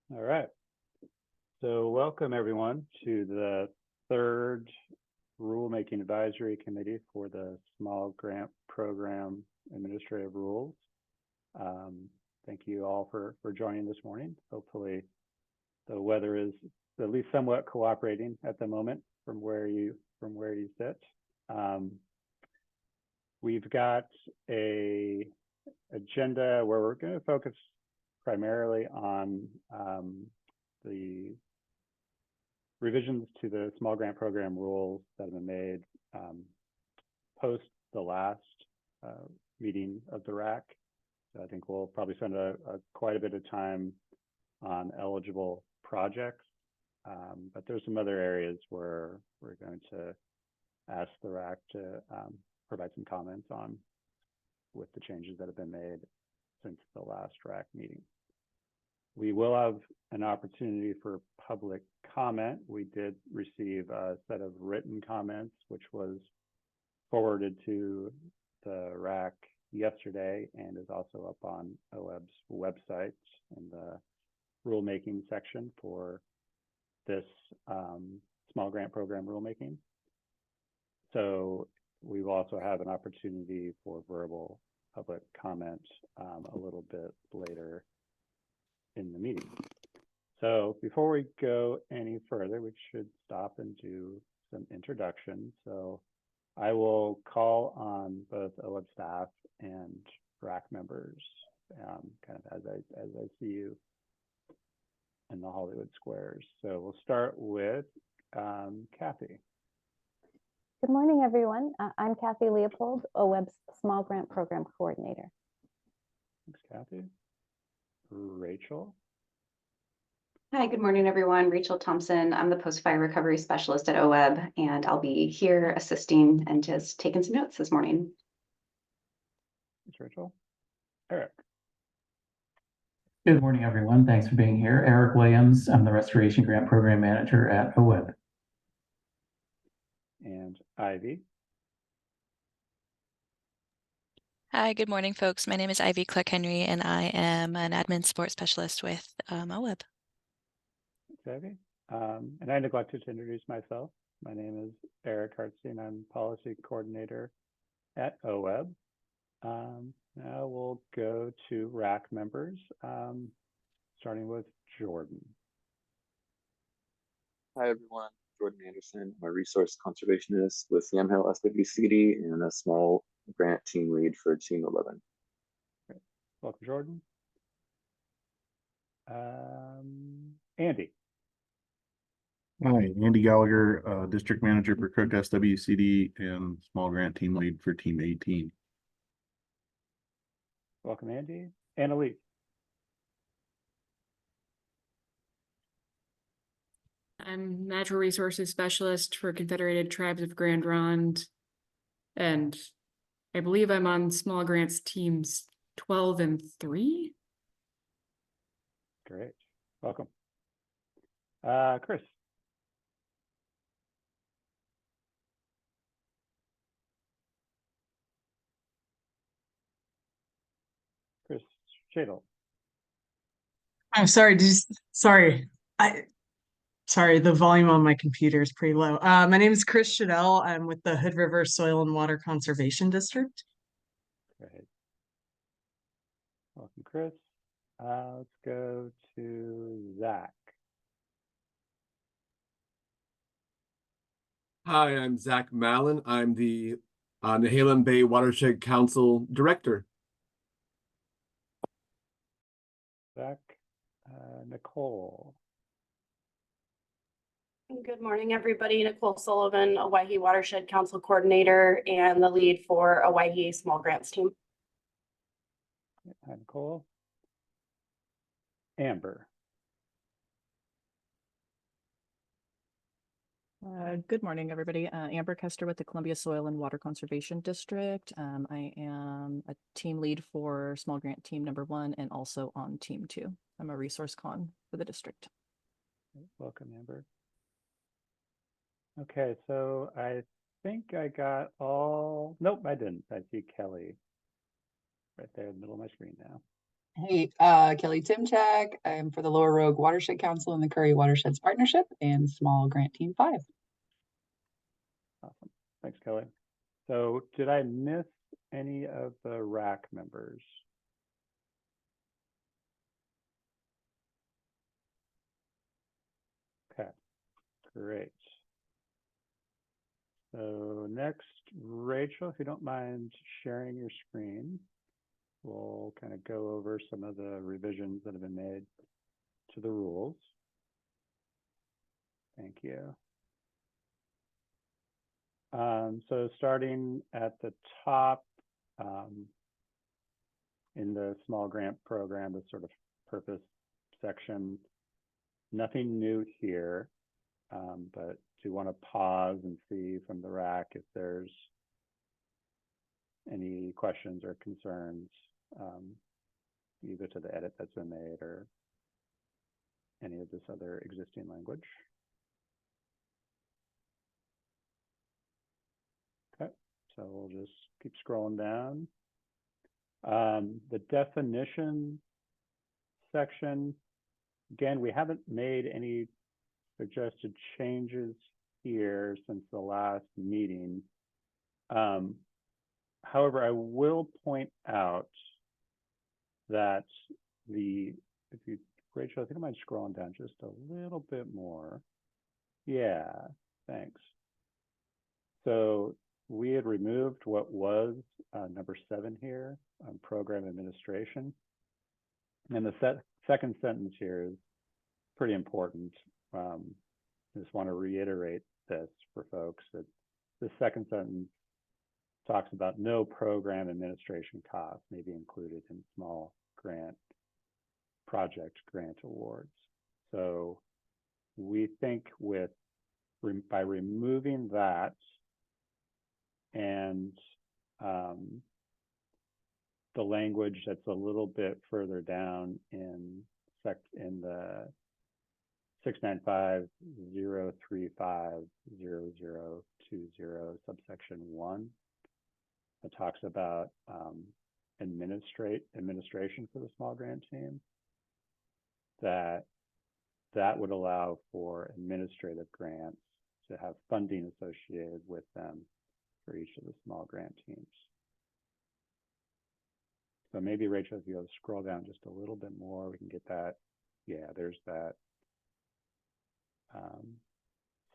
All right. So welcome everyone to the third Rulemaking Advisory Committee for the Small Grant Program Administrative Rules. Thank you all for joining this morning. Hopefully the weather is at least somewhat cooperating at the moment from where you sit. We've got a agenda where we're going to focus primarily on the revisions to the small grant program rules that have been made post the last meeting of the RAC. So I think we'll probably spend quite a bit of time on eligible projects, but there's some other areas where we're going to ask the RAC to provide some comments on with the changes that have been made since the last RAC meeting. We will have an opportunity for public comment. We did receive a set of written comments, which was forwarded to the RAC yesterday and is also up on OWEB's website in the rulemaking section for this small grant program rulemaking. So we will also have an opportunity for verbal public comment a little bit later in the meeting. So before we go any further, we should stop and do some introductions. So I will call on both OWEB staff and RAC members kind of as I see you in the Hollywood Squares. So we'll start with Kathy. Good morning, everyone. I'm Kathy Leopold, OWEB's Small Grant Program Coordinator. Thanks, Kathy. Rachel. Hi, good morning, everyone. Rachel Thompson. I'm the post-fire recovery specialist at OWEB, and I'll be here assisting and just taking some notes this morning. Thanks, Rachel. Eric. Good morning, everyone. Thanks for being here. Eric Williams. I'm the Restoration Grant Program Manager at OWEB. And Ivy. Hi, good morning, folks. My name is Ivy Clark-Henry, and I am an admin support specialist with OWEB. Thanks, Ivy. And I neglected to introduce myself. My name is Eric Hartstein. I'm Policy Coordinator at OWEB. Now we'll go to RAC members, starting with Jordan. Hi, everyone. Jordan Anderson. I'm a resource conservationist with Yamhill SWCD and a small grant team lead for Team 11. Great. Welcome, Jordan. Andy. Hi, Andy Gallagher, District Manager for Cook SWCD and small grant team lead for Team 18. Welcome, Andy. Annalise. I'm Natural Resources Specialist for Confederated Tribes of Grand Ronde, and I believe I'm on small grants teams 12 and 3. Great. Welcome. Chris. Chris Shadle. I'm sorry, sorry, the volume on my computer is pretty low. My name is Chris Shadell. I'm with the Hood River Soil and Water Conservation District. Great. Welcome, Chris. Let's go to Zach. Hi, I'm Zach Mallon. I'm the Nehalem Bay Watershed Council Director. Zach. Nicole. Good morning, everybody. Nicole Sullivan, Owyhee Watershed Council Coordinator and the lead for Owyhee Small Grants Team. Hi, Nicole. Amber. Good morning, everybody. Amber Kester with the Columbia Soil and Water Conservation District. I am a team lead for small grant team number 1 and also on team 2. I'm a resource con for the district. Welcome, Amber. Okay, so I think I got all, nope, I didn't. I see Kelly right there in the middle of my screen now. Hey, Kelly Timchak. I'm for the Lower Rogue Watershed Council and the Curry Watersheds Partnership and Small Grant Team 5. Awesome. Thanks, Kelly. So did I miss any of the RAC members? Okay, great. So next, Rachel, if you don't mind sharing your screen, we'll kind of go over some of the revisions that have been made to the rules. Thank you. So starting at the top in the small grant program, the sort of purpose section, nothing new here, but do want to pause and see from the RAC if there's any questions or concerns, either to the edit that's been made or any of this other existing language. Okay, so we'll just keep scrolling down. The definition section, again, we haven't made any suggested changes here since the last meeting. However, I will point out that Rachel, I think I might scroll down just a little bit more. Yeah, thanks. So we had removed what was number 7 here on program administration. And the second sentence here is pretty important. I just want to reiterate this for folks that the second sentence talks about no program administration costs may be included in small project grant awards. So we think by removing that and the language that's a little bit further down in the 695-035-0020 subsection 1, that talks about administration for the small grant team, that would allow for administrative grants to have funding associated with them for each of the small grant teams. So maybe Rachel, if you scroll down just a little bit more, we can get that. Yeah, there's that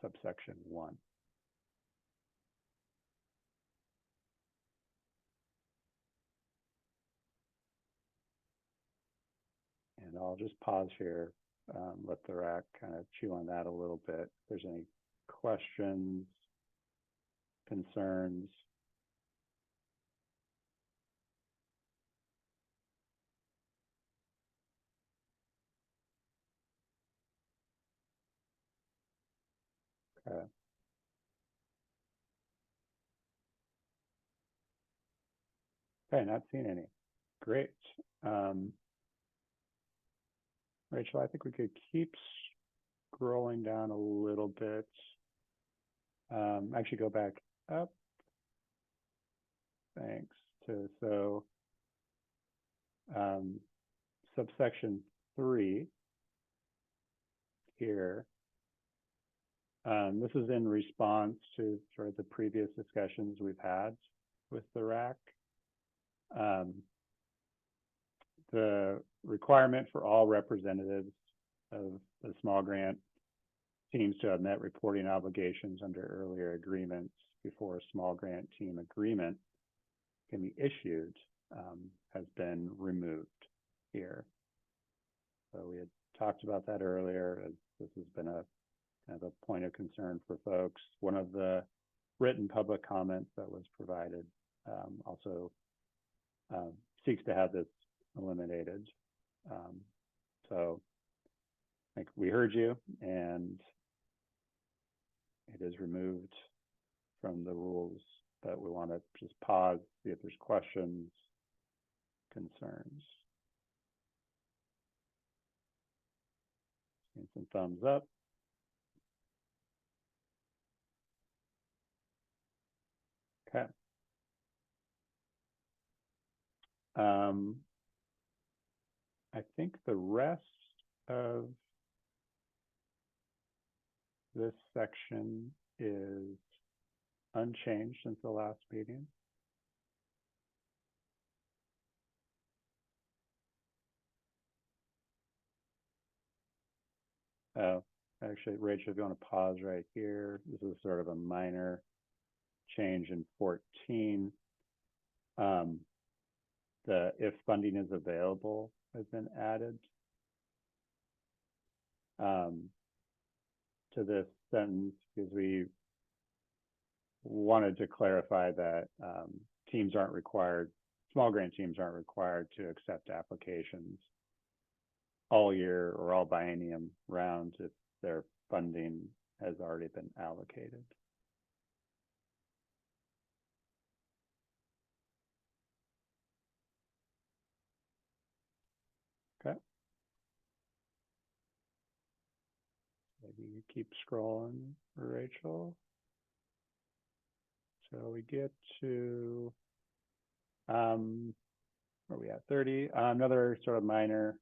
subsection 1. And I'll just pause here, let the RAC kind of chew on that a little bit. If there's any questions, concerns. Okay. Okay, not seeing any. Great. Rachel, I think we could keep scrolling down a little bit. Actually go back up. Thanks. So subsection 3 here. This is in response to sort of the previous discussions we've had with the RAC. The requirement for all representatives of the small grant teams to have met reporting obligations under earlier agreements before a small grant team agreement can be issued has been removed here. So we had talked about that earlier, as this has been a kind of a point of concern for folks. One of the written public comments that was provided also seeks to have this eliminated. So I think we heard you, and it is removed from the rules, but we want to just pause, see if there's questions, concerns. And some thumbs up. Okay. I think the rest of this section is unchanged since the last meeting. Actually, Rachel, if you want to pause right here, this is sort of a minor change in 14. The if funding is available has been added to this sentence because we wanted to clarify that teams aren't required, small grant teams aren't required to accept applications all year or all biennium rounds if their funding has already been allocated. Okay. Maybe you keep scrolling, Rachel. So we get to, where are we at, 30? Another sort of minor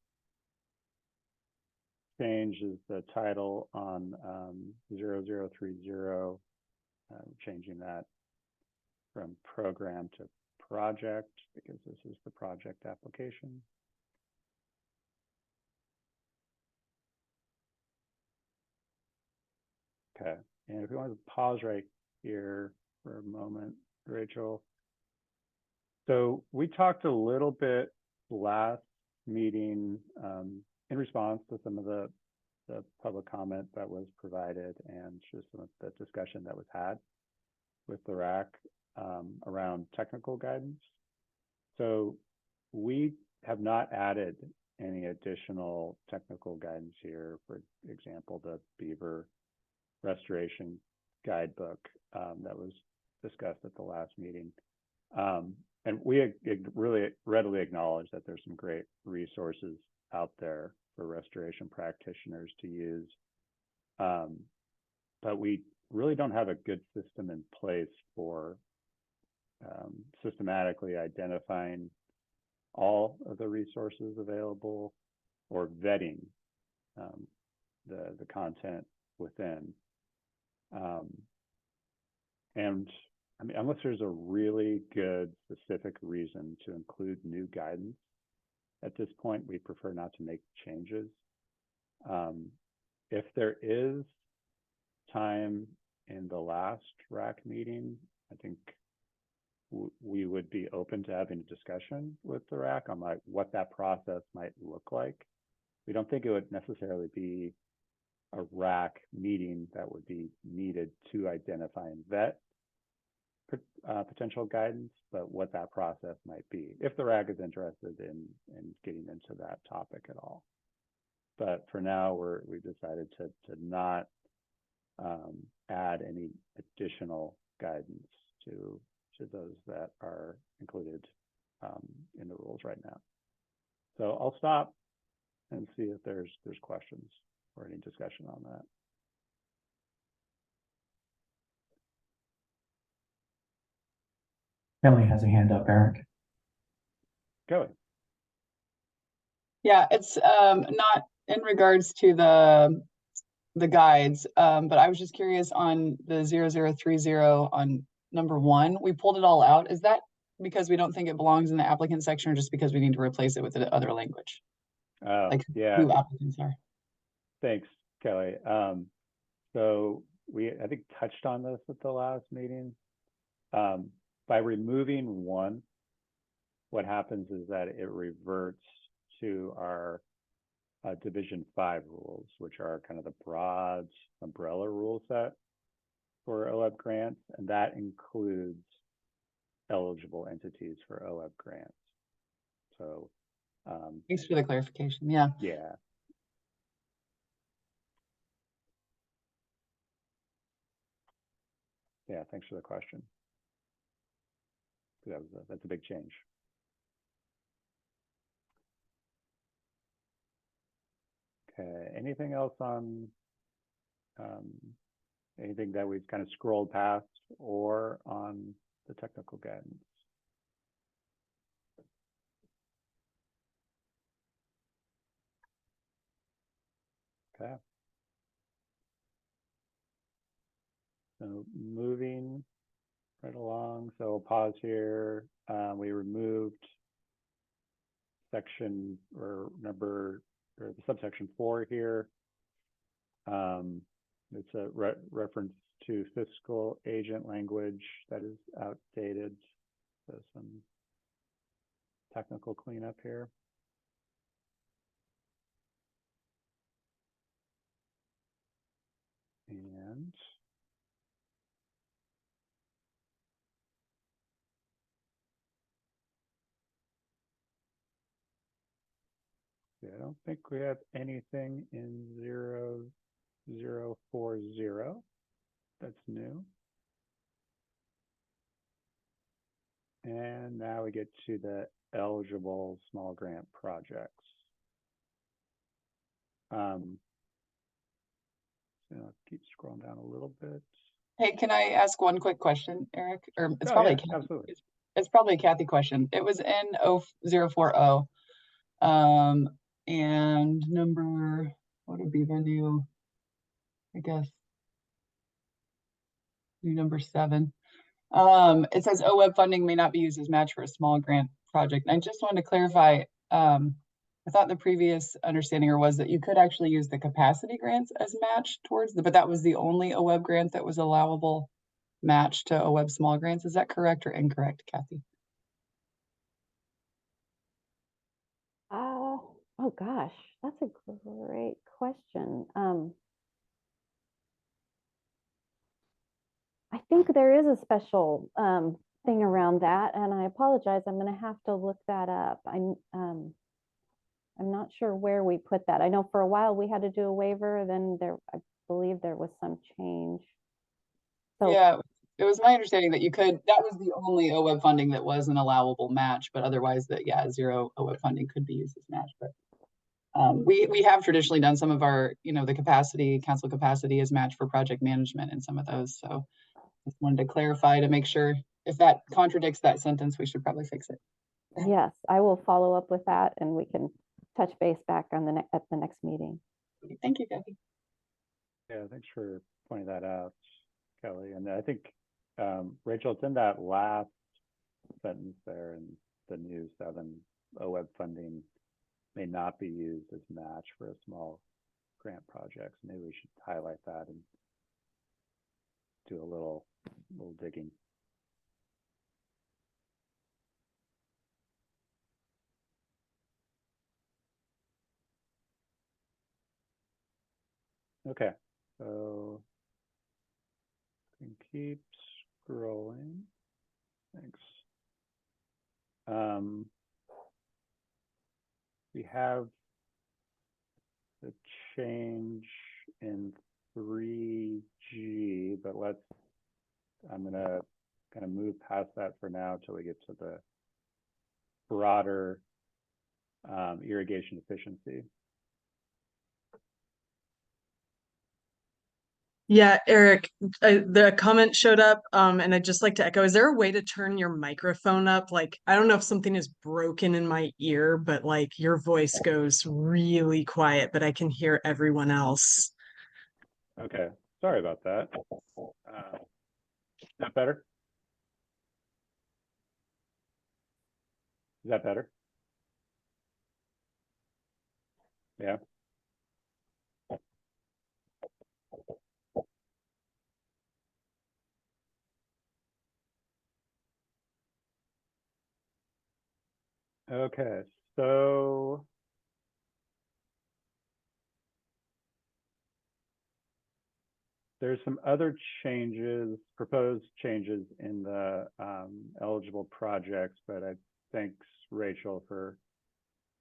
change is the title on 0030, changing that from program to project because this is the project application. Okay, and if we want to pause right here for a moment, Rachel. So we talked a little bit last meeting in response to some of the public comment that was provided and just some of the discussion that was had with the RAC around technical guidance. So we have not added any additional technical guidance here. For example, the Beaver Restoration Guidebook that was discussed at the last meeting. And we really readily acknowledge that there's some great resources out there for restoration practitioners to use. But we really don't have a good system in place for systematically identifying all of the resources available or vetting the content within. And I mean, unless there's a really good specific reason to include new guidance, at this point, we prefer not to make changes. If there is time in the last RAC meeting, I think we would be open to having a discussion with the RAC on like what that process might look like. We don't think it would necessarily be a RAC meeting that would be needed to identify and vet potential guidance, but what that process might be, if the RAC is interested in getting into that topic at all. But for now, we've decided to not add any additional guidance to those that are included in the rules right now. So I'll stop and see if there's questions or any discussion on that. Kelly has a hand up, Eric. Kelly. Yeah, it's not in regards to the guides, but I was just curious on the 0030 on number 1. We pulled it all out. Is that because we don't think it belongs in the applicant section or just because we need to replace it with the other language? Like Yeah. who applicants are. Thanks, Kelly. So I think touched on this at the last meeting. By removing 1, what happens is that it reverts to our Division 5 rules, which are kind of the broad umbrella rule set for OEB grants, and that includes eligible entities for OEB grants. So thanks for the clarification. Yeah. Yeah. Yeah, thanks for the question. That's a big change. Okay, anything else on anything that we've kind of scrolled past or on the technical guidance? Okay. So moving right along, so we'll pause here. We removed section or number or the subsection 4 here. It's a reference to fiscal agent language that is outdated. So some technical cleanup here. And yeah, I don't think we have anything in 0040. That's new. And now we get to the eligible small grant projects. So I'll keep scrolling down a little bit. Hey, can I ask one quick question, Eric? Or it's Oh, probably yeah, Kathy. absolutely. It's probably a Kathy question. It was in 040. And number, what would be the new, I guess, new number 7. It says OWEB funding may not be used as match for a small grant project. And I just wanted to clarify, I thought the previous understanding was that you could actually use the capacity grants as match towards but that was the only OWEB grant that was allowable match to OWEB small grants. Is that correct or incorrect, Kathy? Oh gosh, that's a great question. I think there is a special thing around that, and I apologize. I'm going to have to look that up. I'm not sure where we put that. I know for a while we had to do a waiver, then I believe there was some change. So yeah, it was my understanding that that was the only OWEB funding that was an allowable match, but otherwise that, yeah, 0 OWEB funding could be used as match. But we have traditionally done some of our, the council capacity as match for project management and some of those. So just wanted to clarify to make sure if that contradicts that sentence, we should probably fix it. yes, I will follow up with that, and we can touch base back on at the next meeting. Thank you, Kathy. Yeah, thanks for pointing that out, Kelly. And I think, Rachel, it's in that last sentence there in the new 7, OWEB funding may not be used as match for a small grant project. Maybe we should highlight that and do a little digging. Okay, so we can keep scrolling. Thanks. We have the change in 3G, but I'm gonna kind of move past that for now until we get to the broader irrigation efficiency. Yeah, Eric, the comment showed up, and I'd just like to echo, is there a way to turn your microphone up? Like, I don't know if something is broken in my ear, but like your voice goes really quiet, but I can hear everyone else. Okay, sorry about that. Is that better? Is that better? Yeah. Okay, so there's some other changes, proposed changes in the eligible projects, but I thanks Rachel for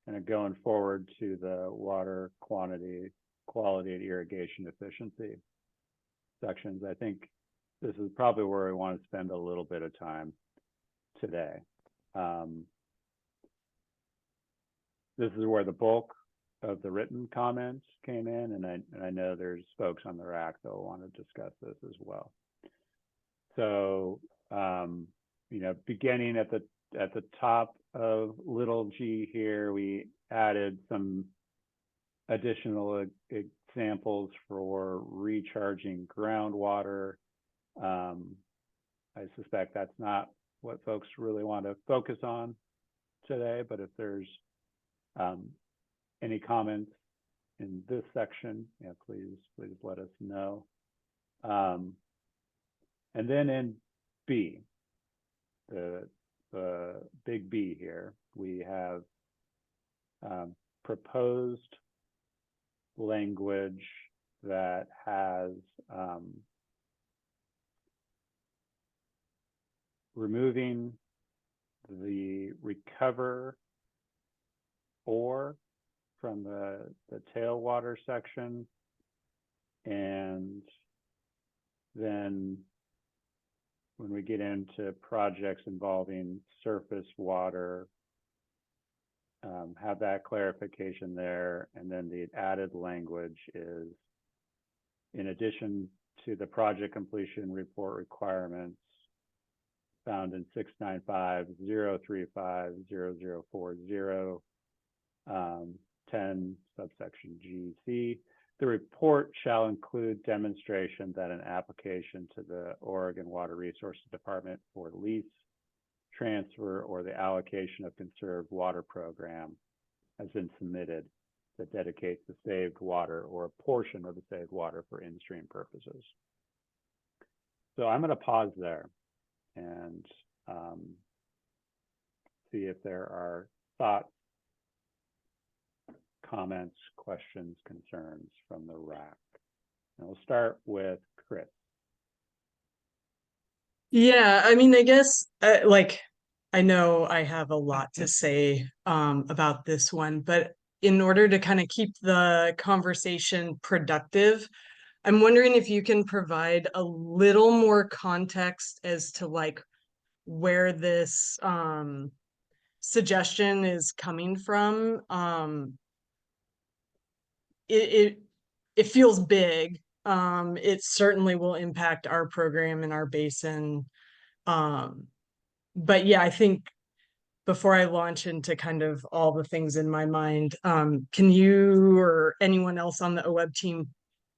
kind of going forward to the water quantity, quality, and irrigation efficiency sections. I think this is probably where we want to spend a little bit of time today. This is where the bulk of the written comments came in, and I know there's folks on the RAC that will want to discuss this as well. So, beginning at the top of little g here, we added some additional samples for recharging groundwater. I suspect that's not what folks really want to focus on today, but if there's any comments in this section, yeah, please let us know. And then in B, the big B here, we have proposed language that has removing the recover or from the tailwater section, and then when we get into projects involving surface water, have that clarification there. And then the added language is, in addition to the project completion report requirements found in 695-035-0040, 10 subsection GC, the report shall include demonstration that an application to the Oregon Water Resources Department for lease, transfer, or the allocation of conserved water program has been submitted that dedicates the saved water or a portion of the saved water for in-stream purposes. So I'm going to pause there and see if there are thoughts, comments, questions, concerns from the RAC. And we'll start with Chris. Yeah, I mean, I guess I know I have a lot to say about this one, but in order to kind of keep the conversation productive, I'm wondering if you can provide a little more context as to like where this suggestion is coming from. It feels big. It certainly will impact our program and our basin. But yeah, I think before I launch into kind of all the things in my mind, can you or anyone else on the OWEB team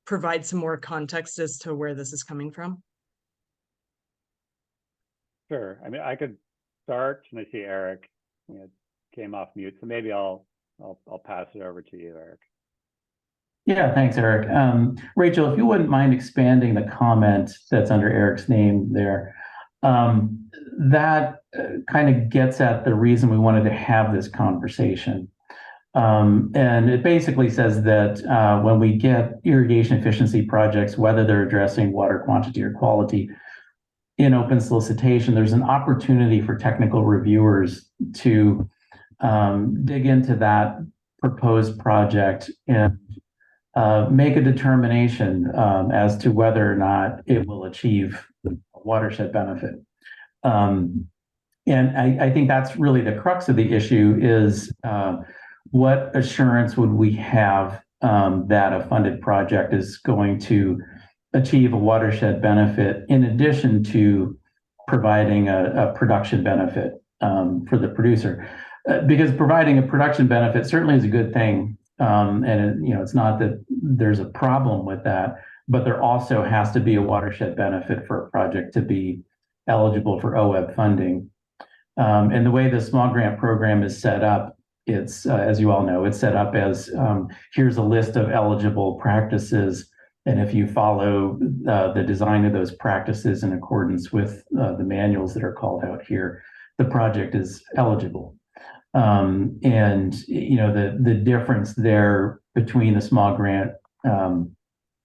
provide some more context as to where this is coming from? Sure. I mean, I could start, and I see Eric came off mute, so maybe I'll pass it over to you, Eric. Yeah, thanks, Eric. Rachel, if you wouldn't mind expanding the comment that's under Eric's name there, that kind of gets at the reason we wanted to have this conversation. And it basically says that when we get irrigation efficiency projects, whether they're addressing water quantity or quality in open solicitation, there's an opportunity for technical reviewers to dig into that proposed project and make a determination as to whether or not it will achieve a watershed benefit. And I think that's really the crux of the issue is what assurance would we have that a funded project is going to achieve a watershed benefit in addition to providing a production benefit for the producer? Because providing a production benefit certainly is a good thing. And it's not that there's a problem with that, but there also has to be a watershed benefit for a project to be eligible for OWEB funding. And the way the small grant program is set up, it's, as you all know, it's set up as here's a list of eligible practices. And if you follow the design of those practices in accordance with the manuals that are called out here, the project is eligible. And the difference there between the small grant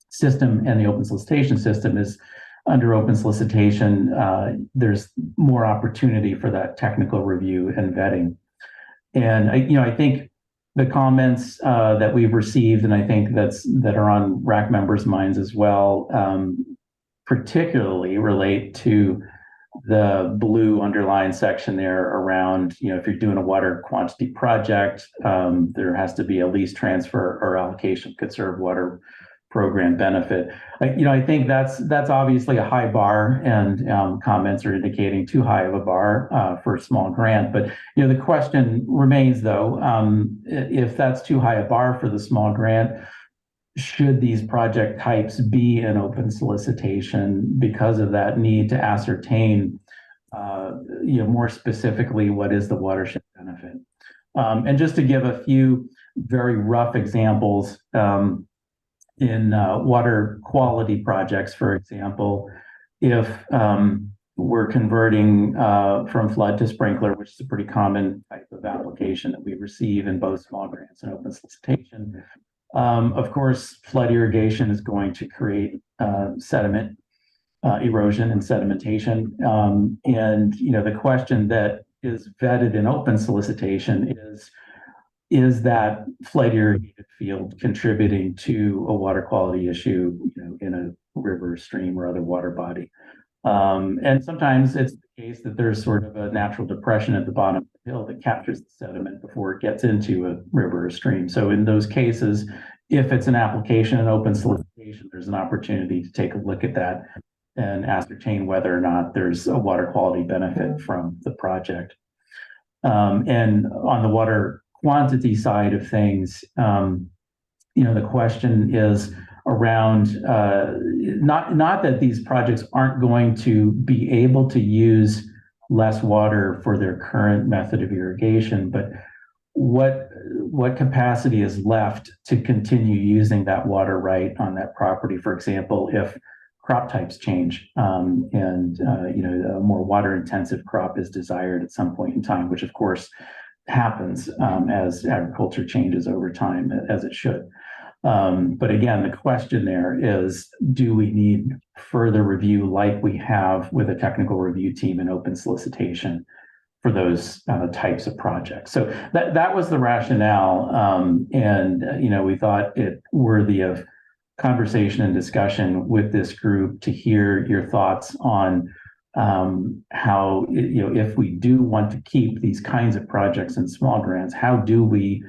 system and the open solicitation system is under open solicitation, there's more opportunity for that technical review and vetting. And I think the comments that we've received, and I think that are on RAC members' minds as well, particularly relate to the blue underlined section there around, if you're doing a water quantity project, there has to be a lease transfer or allocation of conserved water program benefit. I think that's obviously a high bar, and comments are indicating too high of a bar for a small grant. But the question remains, though, if that's too high a bar for the small grant, should these project types be an open solicitation because of that need to ascertain, more specifically, what is the watershed benefit? And just to give a few very rough examples, in water quality projects, for example, if we're converting from flood to sprinkler, which is a pretty common type of application that we receive in both small grants and open solicitation, of course, flood irrigation is going to create sediment erosion and sedimentation. And the question that is vetted in open solicitation is that flood irrigated field contributing to a water quality issue, in a river, stream, or other water body? And sometimes it's the case that there's sort of a natural depression at the bottom of the hill that captures the sediment before it gets into a river or stream. So in those cases, if it's an application in open solicitation, there's an opportunity to take a look at that and ascertain whether or not there's a water quality benefit from the project. And on the water quantity side of things, the question is around not that these projects aren't going to be able to use less water for their current method of irrigation, but what capacity is left to continue using that water right on that property? For example, if crop types change, and a more water intensive crop is desired at some point in time, which of course happens as agriculture changes over time, as it should. But again, the question there is, do we need further review like we have with a technical review team in open solicitation for those types of projects? So that was the rationale. And we thought it worthy of conversation and discussion with this group to hear your thoughts on how, if we do want to keep these kinds of projects in small grants, how do we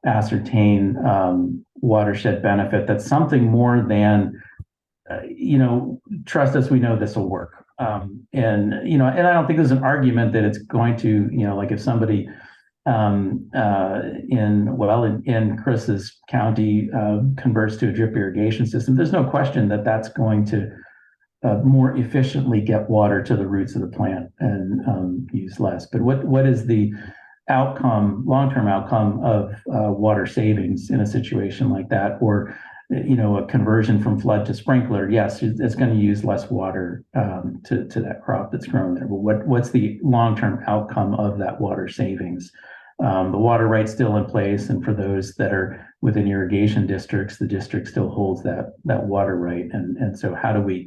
ascertain watershed benefit that's something more than, trust us, we know this will work. And I don't think there's an argument that it's going to, like if somebody in Chris's county converts to a drip irrigation system, there's no question that that's going to more efficiently get water to the roots of the plant and use less. But what is the outcome, long-term outcome of water savings in a situation like that? Or a conversion from flood to sprinkler, yes, it's going to use less water to that crop that's grown there. But what's the long-term outcome of that water savings? The water right's still in place, and for those that are within irrigation districts, the district still holds that water right. And so how do we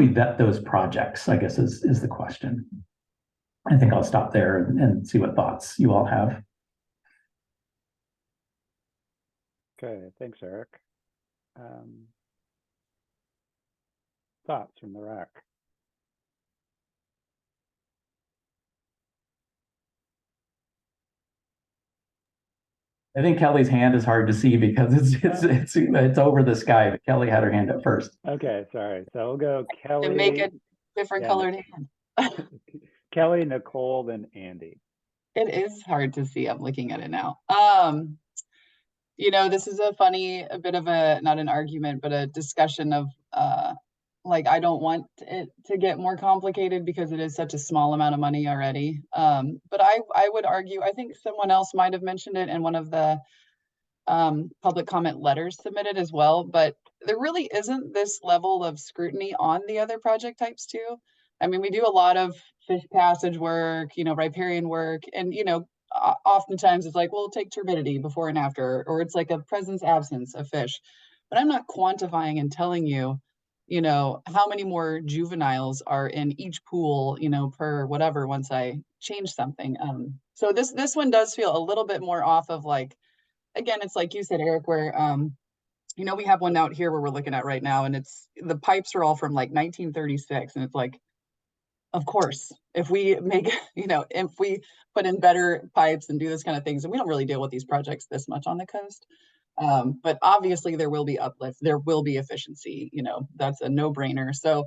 vet those projects, I guess is the question. I think I'll stop there and see what thoughts you all have. Okay, thanks, Eric. Thoughts from the RAC? I think Kelly's hand is hard to see because it's over the sky, but Kelly had her hand up first. Okay, sorry. So we'll go Kelly. And make a different colored hand. Kelly, Nicole, then Andy. It is hard to see. I'm looking at it now. This is a bit of not an argument, but a discussion of I don't want it to get more complicated because it is such a small amount of money already. But I would argue, I think someone else might have mentioned it in one of the public comment letters submitted as well, but there really isn't this level of scrutiny on the other project types too. I mean, we do a lot of fish passage work, riparian work, and oftentimes it's like, we'll take turbidity before and after, or it's like a presence absence of fish. But I'm not quantifying and telling you, how many more juveniles are in each pool, per whatever once I change something. So this one does feel a little bit more off of again, it's like you said, Eric, where we have one out here where we're looking at right now, and the pipes are all from 1936, and it's like, of course, if we make, if we put in better pipes and do this kind of things, and we don't really deal with these projects this much on the coast. But obviously there will be uplift, there will be efficiency, that's a no-brainer. So,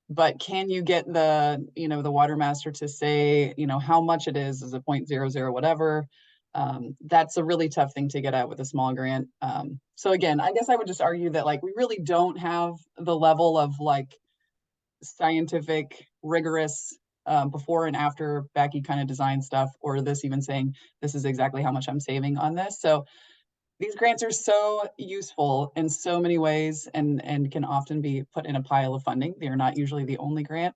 but can you get the water master to say, how much it is a 0.00 whatever? That's a really tough thing to get at with a small grant. So again, I guess I would just argue that like we really don't have the level of like scientific, rigorous before and after Becky kind of design stuff, or this even saying this is exactly how much I'm saving on this. So these grants are so useful in so many ways and can often be put in a pile of funding. They are not usually the only grant.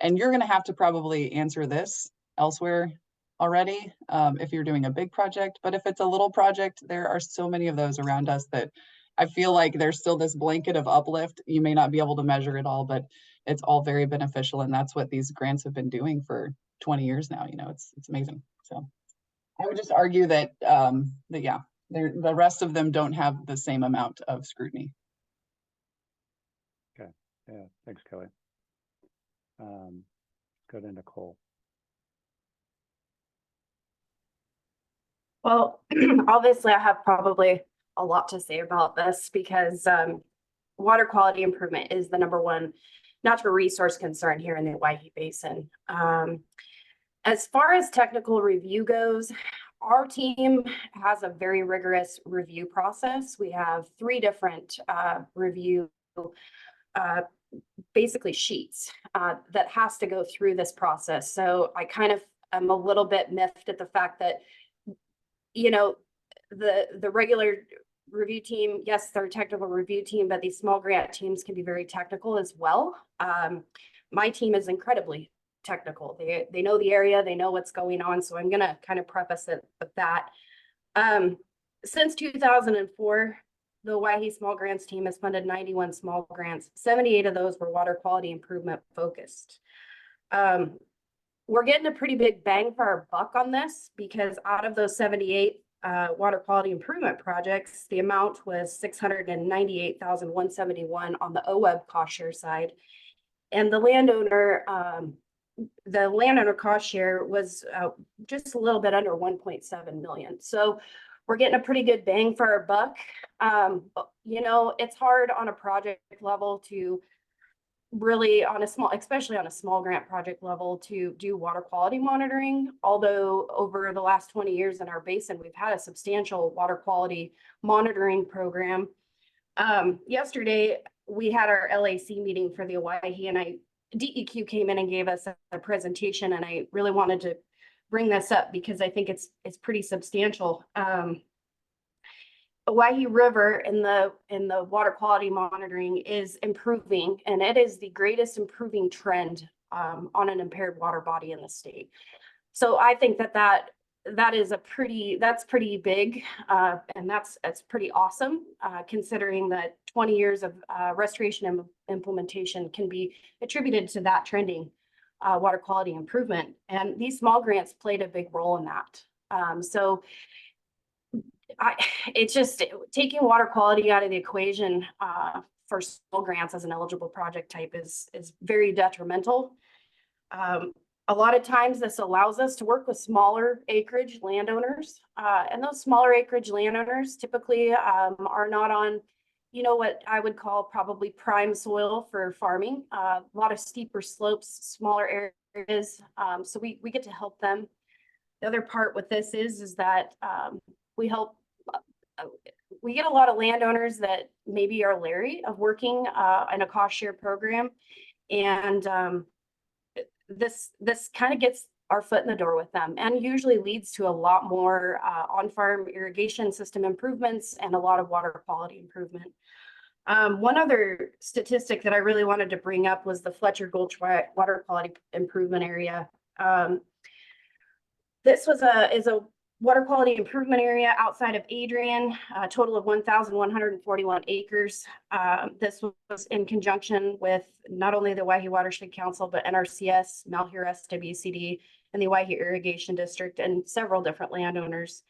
And you're going to have to probably answer this elsewhere already if you're doing a big project. But if it's a little project, there are so many of those around us that I feel like there's still this blanket of uplift. You may not be able to measure it all, but it's all very beneficial. And that's what these grants have been doing for 20 years now. You know, it's amazing. So I would just argue that, yeah, the rest of them don't have the same amount of scrutiny. Okay, yeah, thanks, Kelly. Go to Nicole. Well, obviously I have probably a lot to say about this because water quality improvement is the #1 natural resource concern here in the Owyhee Basin. As far as technical review goes, our team has a very rigorous review process. We have 3 different review basically sheets that has to go through this process. So I kind of am a little bit miffed at the fact that, you know, the regular review team, yes, they're a technical review team, but these small grant teams can be very technical as well. My team is incredibly technical. They know the area, they know what's going on. So I'm gonna kind of preface it with that. Since 2004, the Owyhee Small Grants team has funded 91 small grants. 78 of those were water quality improvement focused. We're getting a pretty big bang for our buck on this because out of those 78 water quality improvement projects, the amount was $698,171 on the OWEB cost share side. And the landowner cost share was just a little bit under 1.7 million. So we're getting a pretty good bang for our buck. You know, it's hard on a project level to really especially on a small grant project level to do water quality monitoring. Although over the last 20 years in our basin, we've had a substantial water quality monitoring program. Yesterday, we had our LAC meeting for the Owyhee and DEQ came in and gave us a presentation, and I really wanted to bring this up because I think it's pretty substantial. Owyhee River in the water quality monitoring is improving, and it is the greatest improving trend on an impaired water body in the state. So I think that is that's pretty big, and that's pretty awesome, considering that 20 years of restoration and implementation can be attributed to that trending water quality improvement. And these small grants played a big role in that. So it's just taking water quality out of the equation for small grants as an eligible project type is very detrimental. A lot of times this allows us to work with smaller acreage landowners, and those smaller acreage landowners typically are not on, you know, what I would call probably prime soil for farming. A lot of steeper slopes, smaller areas, so we get to help them. The other part with this is that we get a lot of landowners that maybe are leery of working in a cost share program, and this kind of gets our foot in the door with them and usually leads to a lot more on-farm irrigation system improvements and a lot of water quality improvement. One other statistic that I really wanted to bring up was the Fletcher Gulch water quality improvement area. This is a water quality improvement area outside of Adrian, a total of 1,141 acres. This was in conjunction with not only the Owyhee Watershed Council, but NRCS, Malheur SWCD, and the Owyhee Irrigation District, and several different landowners.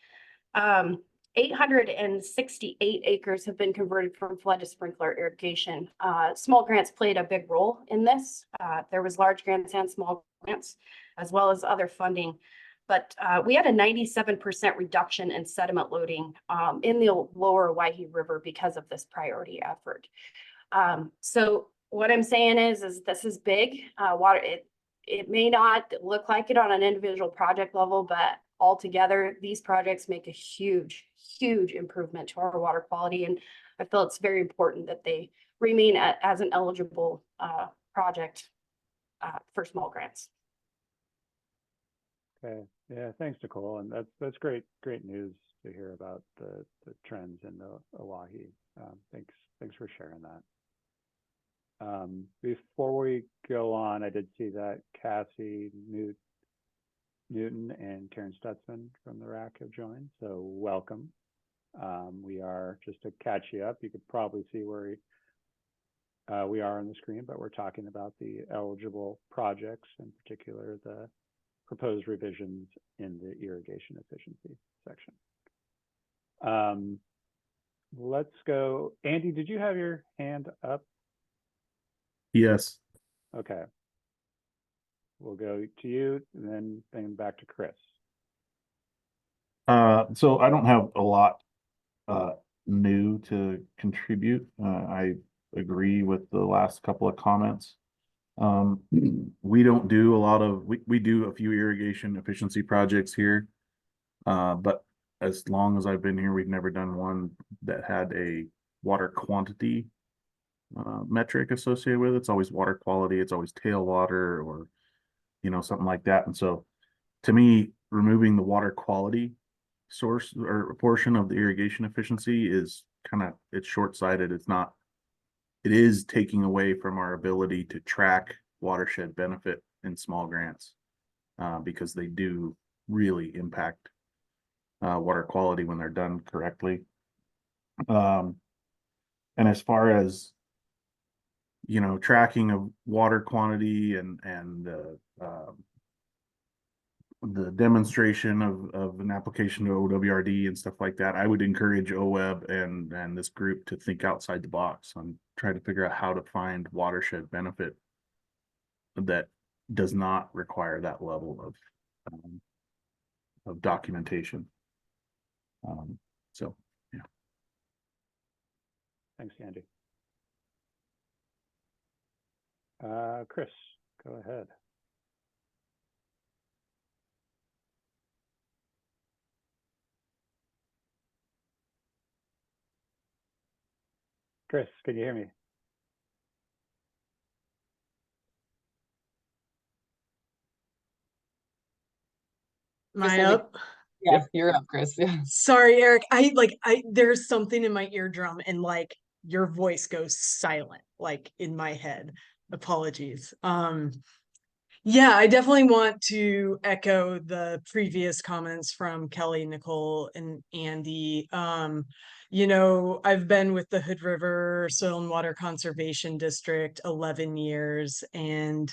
868 acres have been converted from flood to sprinkler irrigation. Small grants played a big role in this. There was large grants and small grants, as well as other funding. But we had a 97% reduction in sediment loading in the lower Owyhee River because of this priority effort. So what I'm saying is this is big. It may not look like it on an individual project level, but altogether, these projects make a huge, huge improvement to our water quality. And I feel it's very important that they remain as an eligible project for small grants. Okay, yeah, thanks, Nicole. And that's great news to hear about the trends in the Oahe. Thanks for sharing that. Before we go on, I did see that Cassie Newton and Karen Stutzman from the RAC have joined, so welcome. We are, just to catch you up, you could probably see where we are on the screen, but we're talking about the eligible projects, in particular the proposed revisions in the irrigation efficiency section. Let's go. Andy, did you have your hand up? Yes. Okay. We'll go to you and then back to Chris. So I don't have a lot new to contribute. I agree with the last couple of comments. We don't do a lot of, we do a few irrigation efficiency projects here. But as long as I've been here, we've never done one that had a water quantity metric associated with it. It's always water quality. It's always tailwater or, you know, something like that. And so to me, removing the water quality source or portion of the irrigation efficiency is kind of, it's short-sighted. It's not, it is taking away from our ability to track watershed benefit in small grants because they do really impact water quality when they're done correctly. And as far as, you know, tracking of water quantity and the demonstration of an application to OWRD and stuff like that, I would encourage OWEB and this group to think outside the box on trying to figure out how to find watershed benefit that does not require that level of documentation. So, yeah. Thanks, Andy. Chris, go ahead. Chris, can you hear me? Am I up? Yeah, Yep. you're up, Chris. Yeah. Sorry, Eric. There's something in my eardrum and like your voice goes silent, like in my head. Apologies. Yeah, I definitely want to echo the previous comments from Kelly, Nicole, and Andy. You know, I've been with the Hood River Soil and Water Conservation District 11 years and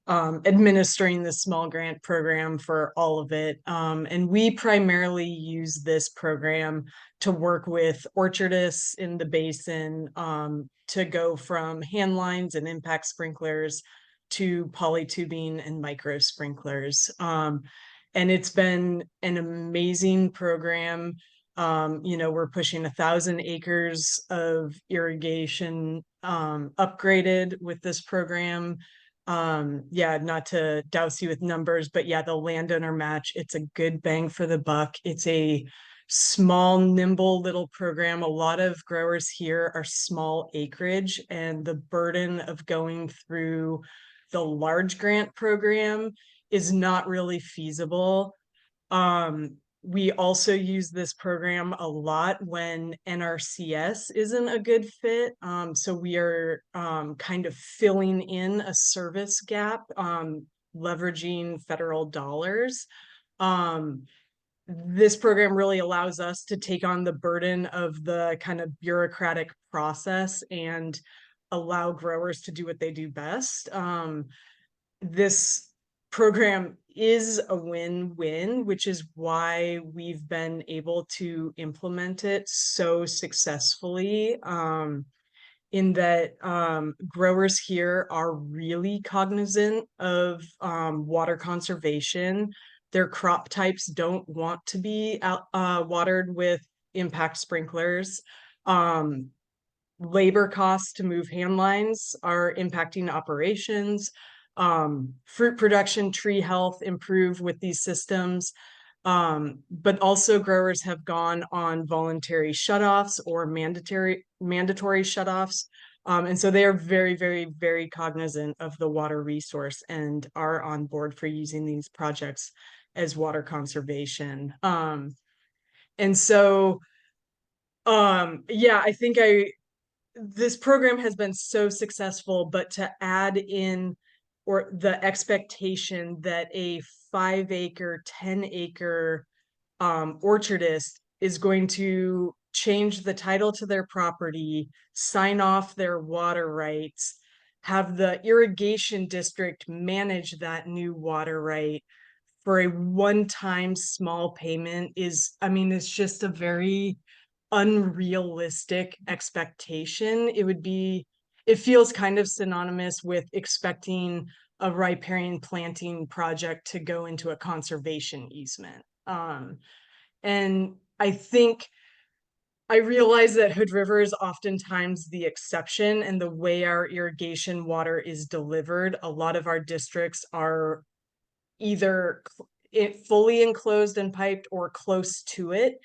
administering the small grant program for all of it. And we primarily use this program to work with orchardists in the basin to go from hand lines and impact sprinklers to polytubing and micro sprinklers. And it's been an amazing program. You know, we're pushing 1,000 acres of irrigation upgraded with this program. Yeah, not to douse you with numbers, but yeah, the landowner match, it's a good bang for the buck. It's a small, nimble little program. A lot of growers here are small acreage, and the burden of going through the large grant program is not really feasible. We also use this program a lot when NRCS isn't a good fit. So we are kind of filling in a service gap, leveraging federal dollars. This program really allows us to take on the burden of the kind of bureaucratic process and allow growers to do what they do best. This program is a win-win, which is why we've been able to implement it so successfully. In that growers here are really cognizant of water conservation. Their crop types don't want to be watered with impact sprinklers. Labor costs to move hand lines are impacting operations. Fruit production, tree health improve with these systems. But also growers have gone on voluntary shutoffs or mandatory shutoffs. And so they are very, very, very cognizant of the water resource and are on board for using these projects as water conservation. And so, yeah, I think this program has been so successful, but to add in or the expectation that a 5-acre, 10-acre orchardist is going to change the title to their property, sign off their water rights, have the irrigation district manage that new water right for a one-time small payment is, I mean, it's just a very unrealistic expectation. It feels kind of synonymous with expecting a riparian planting project to go into a conservation easement. And I realize that Hood River is oftentimes the exception, and the way our irrigation water is delivered, a lot of our districts are either fully enclosed and piped or close to it.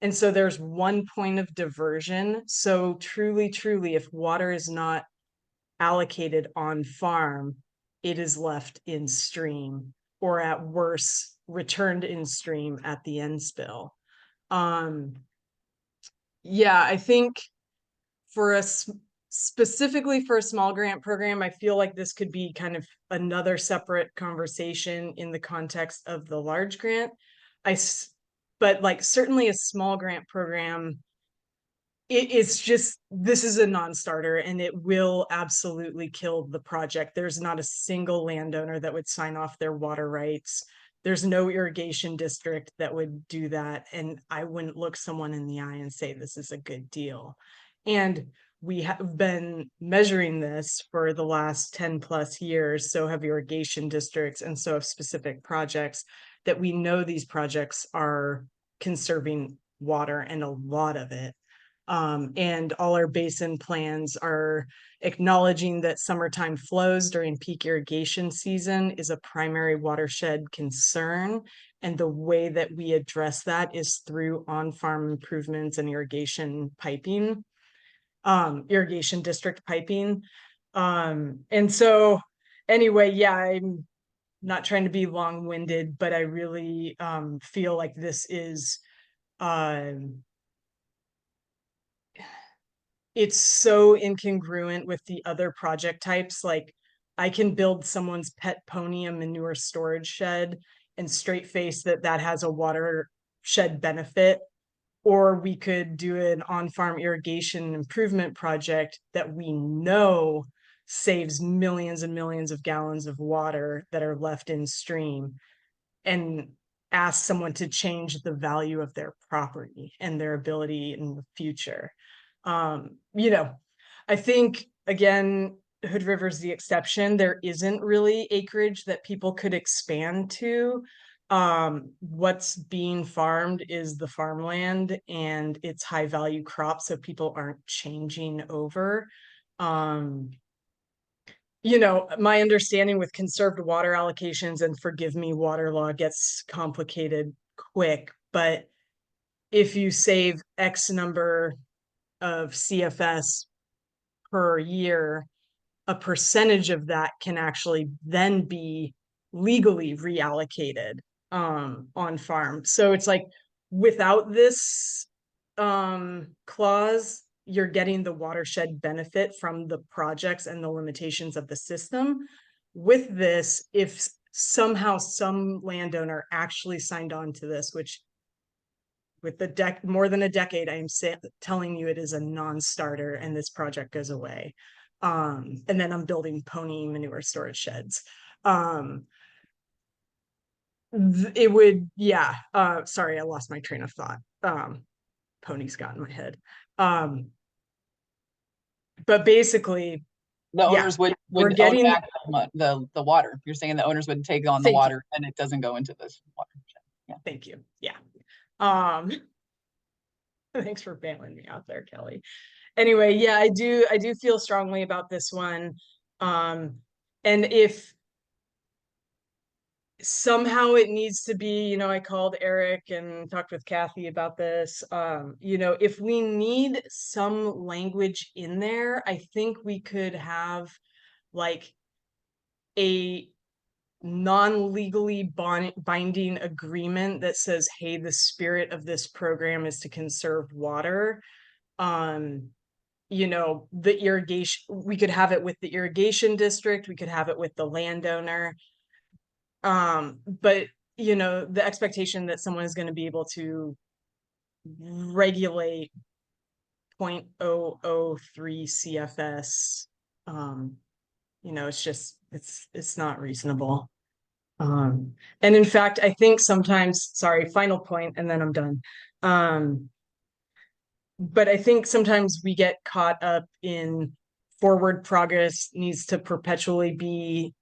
And so there's one point of diversion. So truly, truly, if water is not allocated on farm, it is left in stream, or at worst, returned in stream at the end spill. Yeah, I think specifically for a small grant program, I feel like this could be kind of another separate conversation in the context of the large grant. But like certainly a small grant program, it's just, this is a non-starter and it will absolutely kill the project. There's not a single landowner that would sign off their water rights. There's no irrigation district that would do that. And I wouldn't look someone in the eye and say, this is a good deal. And we have been measuring this for the last 10 plus years. So have irrigation districts and so have specific projects that we know these projects are conserving water, and a lot of it. And all our basin plans are acknowledging that summertime flows during peak irrigation season is a primary watershed concern. And the way that we address that is through on-farm improvements and irrigation piping, irrigation district piping. And so anyway, yeah, I'm not trying to be long-winded, but I really feel like this is it's so incongruent with the other project types. Like I can build someone's pet pony a manure storage shed and straight face that has a watershed benefit, or we could do an on-farm irrigation improvement project that we know saves millions and millions of gallons of water that are left in stream, and ask someone to change the value of their property and their ability in the future. You know, I think again, Hood River's the exception. There isn't really acreage that people could expand to. What's being farmed is the farmland and it's high value crops, so people aren't changing over. You know, my understanding with conserved water allocations, and forgive me, water law gets complicated quick, but if you save X number of CFS per year, a percentage of that can actually then be legally reallocated on farm. So it's like without this clause, you're getting the watershed benefit from the projects and the limitations of the system. With this, if somehow some landowner actually signed on to this, which with the more than a decade, I am telling you it is a non-starter and this project goes away. And then I'm building pony manure storage sheds. It would, yeah, sorry, I lost my train of thought. Ponies got in my head. But basically, the owners would own back the water. You're saying the owners would take on the water and it doesn't go into this water. Yeah, thank you. Yeah. Thanks for bailing me out there, Kelly. Anyway, yeah, I do feel strongly about this one. And if somehow it needs to be, you know, I called Eric and talked with Kathy about this. You know, if we need some language in there, I think we could have like a non-legally binding agreement that says, hey, the spirit of this program is to conserve water. You know, the irrigation, we could have it with the irrigation district, we could have it with the landowner. But you know, the expectation that someone is going to be able to regulate 0.003 CFS, you know, it's just, it's not reasonable. And in fact, I think sometimes, sorry, final point, and then I'm done. But I think sometimes we get caught up in forward progress needs to perpetually be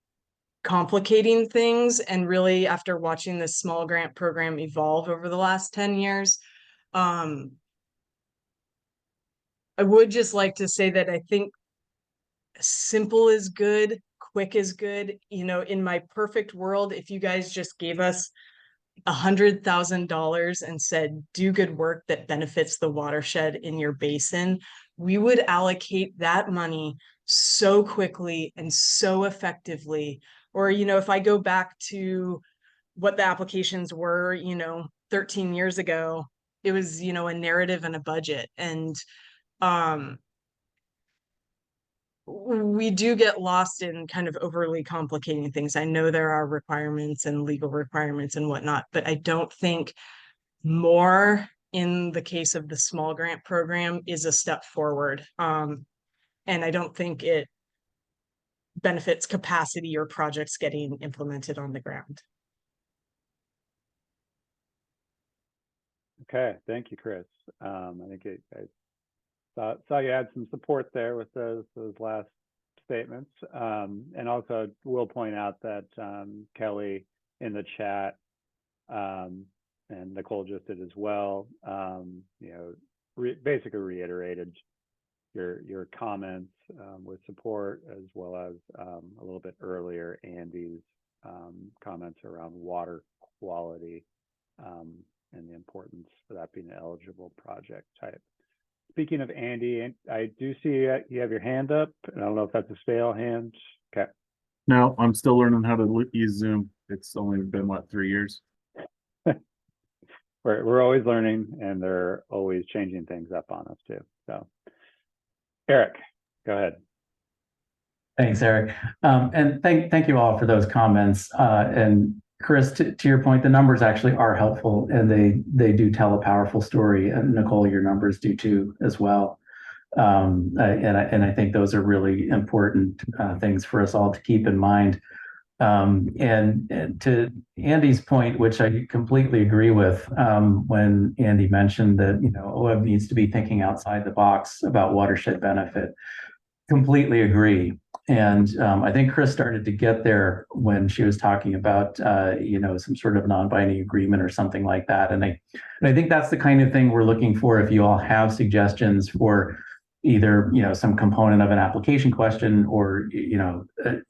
complicating things. And really, after watching this small grant program evolve over the last 10 years, I would just like to say that I think simple is good, quick is good. You know, in my perfect world, if you guys just gave us $100,000 and said, do good work that benefits the watershed in your basin, we would allocate that money so quickly and so effectively. Or, you know, if I go back to what the applications were, you know, 13 years ago, it was, you know, a narrative and a budget. And we do get lost in kind of overly complicating things. I know there are requirements and legal requirements and whatnot, but I don't think more in the case of the small grant program is a step forward. And I don't think it benefits capacity or projects getting implemented on the ground. Okay, thank you, Chris. I think I saw you had some support there with those last statements. And also will point out that Kelly in the chat and Nicole just did as well, you know, basically reiterated your comments with support, as well as a little bit earlier Andy's comments around water quality and the importance for that being an eligible project type. Speaking of Andy, I do see you have your hand up. I don't know if that's a stale hand. Okay. No, I'm still learning how to use Zoom. It's only been, what, 3 years? We're always learning, and they're always changing things up on us too. So, Eric, go ahead. Thanks, Eric. And thank you all for those comments. And Chris, to your point, the numbers actually are helpful, and they do tell a powerful story. And Nicole, your numbers do too, as well. And I think those are really important things for us all to keep in mind. And to Andy's point, which I completely agree with, when Andy mentioned that, you know, OEB needs to be thinking outside the box about watershed benefit. Completely agree. And I think Chris started to get there when she was talking about, you know, some sort of non-binding agreement or something like that. And I think that's the kind of thing we're looking for. If you all have suggestions for either, you know, some component of an application question or, you know,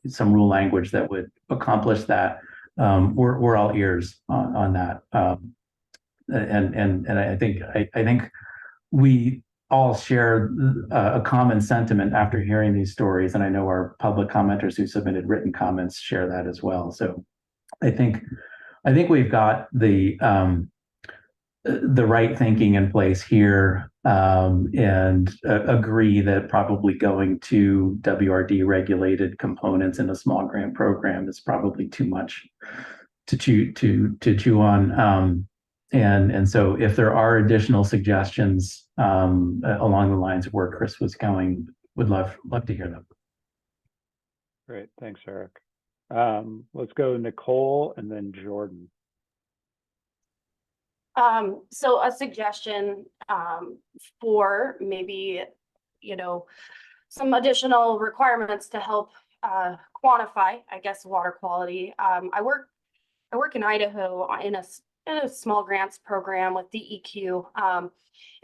some rule language that would accomplish that, we're all ears on that. And I think we all share a common sentiment after hearing these stories, and I know our public commenters who submitted written comments share that as well. So I think we've got the right thinking in place here, and agree that probably going to WRD regulated components in a small grant program is probably too much to chew on. And so if there are additional suggestions along the lines of where Chris was going, would love to hear them. Great, thanks, Eric. Let's go Nicole and then Jordan. So a suggestion for maybe, you know, some additional requirements to help quantify, I guess, water quality. I work in Idaho in a a small grants program with DEQ.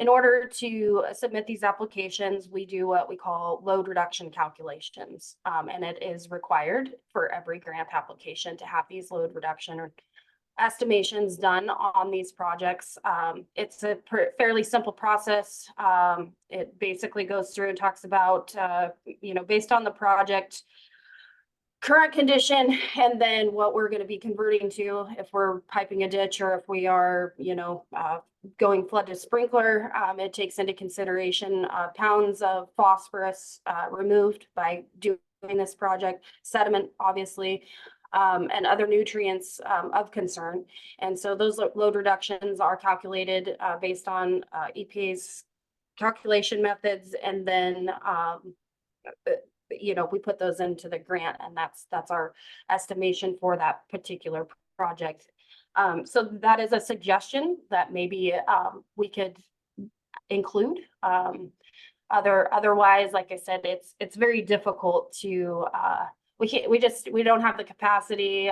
In order to submit these applications, we do what we call load reduction calculations. And it is required for every grant application to have these load reduction or estimations done on these projects. It's a fairly simple process. It basically goes through and talks about, based on the project current condition, and then what we're going to be converting to if we're piping a ditch or if we are, going flood to sprinkler. It takes into consideration pounds of phosphorus removed by doing this project, sediment, obviously, and other nutrients of concern. And so those load reductions are calculated based on EPA's calculation methods, and then we put those into the grant, and that's our estimation for that particular project. So that is a suggestion that maybe we could include. Otherwise, like I said, it's very difficult to we don't have the capacity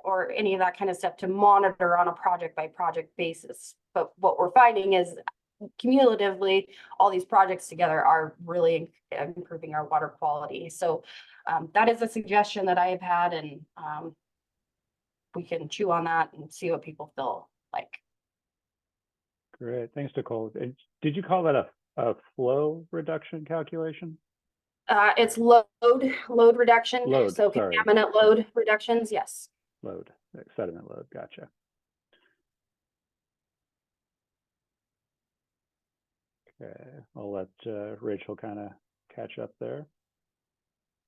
or any of that kind of stuff to monitor on a project by project basis. But what we're finding is cumulatively, all these projects together are really improving our water quality. So that is a suggestion that I have had, and we can chew on that and see what people feel like. Great, thanks, Nicole. And did you call that a flow reduction calculation? It's load reduction. Load, so sorry. Contaminant load reductions, yes. Load, sediment load, gotcha. Okay, I'll let Rachel kind of catch up there.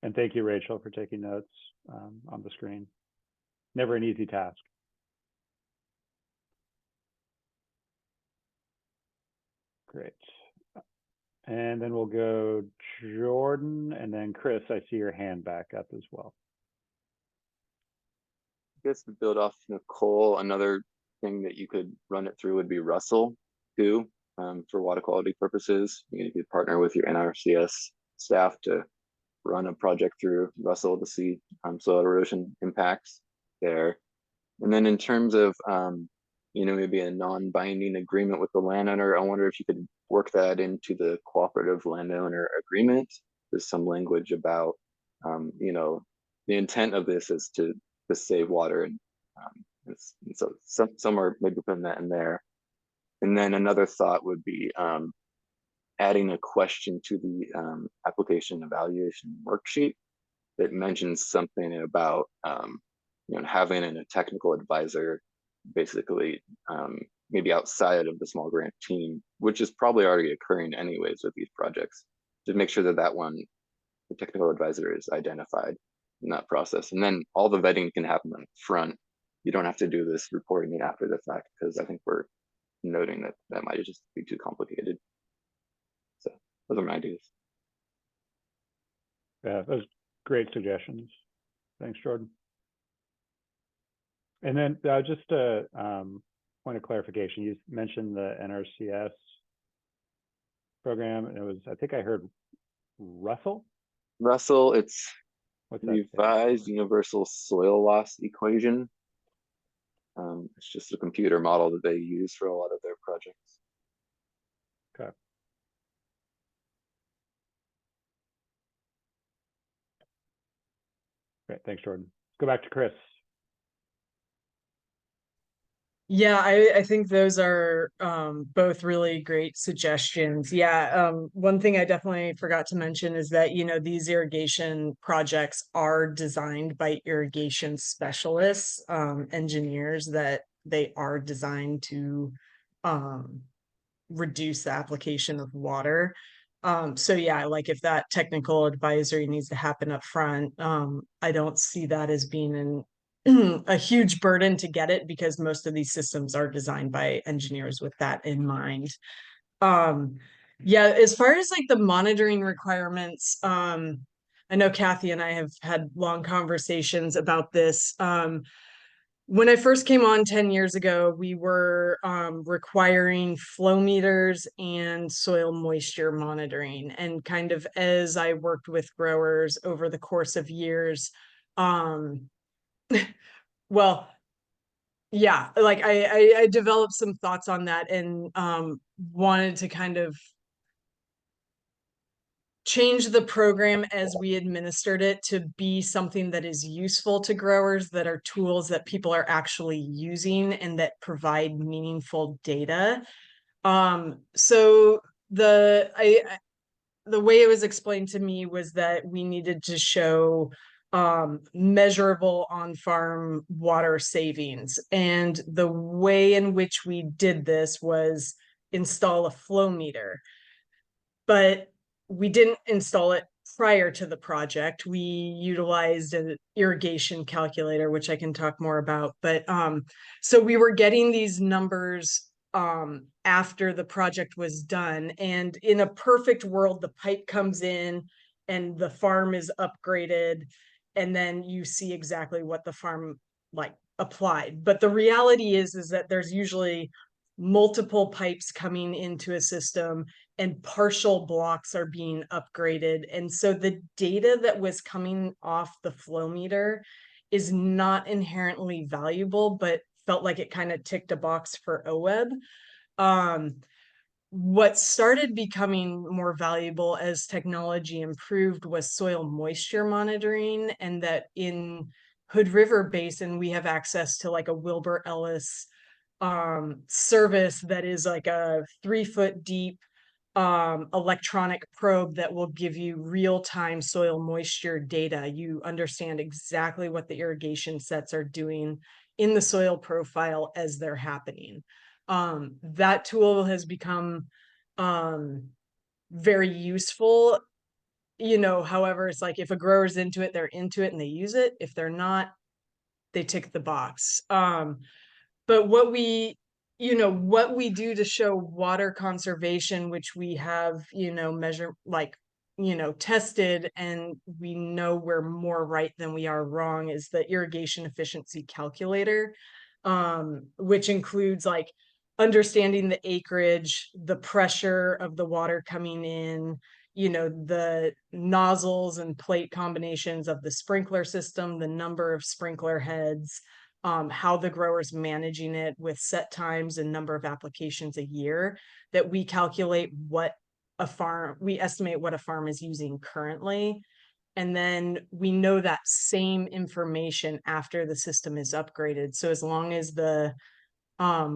And thank you, Rachel, for taking notes on the screen. Never an easy task. Great. And then we'll go Jordan, and then Chris, I see your hand back up as well. I guess to build off Nicole, another thing that you could run it through would be Russell too, for water quality purposes. You could partner with your NRCS staff to run a project through Russell to see soil erosion impacts there. And then in terms of maybe a non-binding agreement with the landowner, I wonder if you could work that into the cooperative landowner agreement. There's some language about the intent of this is to save water, and so some are maybe putting that in there. And then another thought would be adding a question to the application evaluation worksheet that mentions something about having a technical advisor, basically maybe outside of the small grant team, which is probably already occurring anyways with these projects, to make sure that the technical advisor is identified in that process. And then all the vetting can happen up front. You don't have to do this reporting after the fact, because I think we're noting that might just be too complicated. So those are my ideas. Yeah, those great suggestions. Thanks, Jordan. And then just a point of clarification, you mentioned the NRCS program, and it was, I think I heard Russell? Russell, it's What's that revised universal soil loss equation. It's just a computer model that they use for a lot of their projects. Okay. Great, thanks, Jordan. Let's go back to Chris. Yeah, I think those are both really great suggestions. Yeah, one thing I definitely forgot to mention is that, these irrigation projects are designed by irrigation specialists, engineers, that they are designed to reduce the application of water. So yeah, like if that technical advisory needs to happen up front, I don't see that as being a huge burden to get it, because most of these systems are designed by engineers with that in mind. Yeah, as far as like the monitoring requirements, I know Kathy and I have had long conversations about this. When I first came on 10 years ago, we were requiring flow meters and soil moisture monitoring. And kind of as I worked with growers over the course of years, well, yeah, like I developed some thoughts on that and wanted to kind of change the program as we administered it to be something that is useful to growers, that are tools that people are actually using and that provide meaningful data. So the way it was explained to me was that we needed to show measurable on-farm water savings. And the way in which we did this was install a flow meter. But we didn't install it prior to the project. We utilized an irrigation calculator, which I can talk more about. But so we were getting these numbers after the project was done. And in a perfect world, the pipe comes in and the farm is upgraded. And then you see exactly what the farm like applied. But the reality is that there's usually multiple pipes coming into a system and partial blocks are being upgraded. And so the data that was coming off the flow meter is not inherently valuable, but felt like it kind of ticked a box for OWEB. What started becoming more valuable as technology improved was soil moisture monitoring, and that in Hood River Basin, we have access to like a Wilbur Ellis service that is like a 3-foot deep electronic probe that will give you real-time soil moisture data. You understand exactly what the irrigation sets are doing in the soil profile as they're happening. That tool has become very useful. You know, however, it's like if a grower's into it, they're into it and they use it. If they're not, they tick the box. But what we do to show water conservation, which we have, measure like, tested, and we know we're more right than we are wrong, is the irrigation efficiency calculator, which includes like understanding the acreage, the pressure of the water coming in, the nozzles and plate combinations of the sprinkler system, the number of sprinkler heads, how the grower's managing it with set times and number of applications a year, that we calculate we estimate what a farm is using currently. And then we know that same information after the system is upgraded. So as long as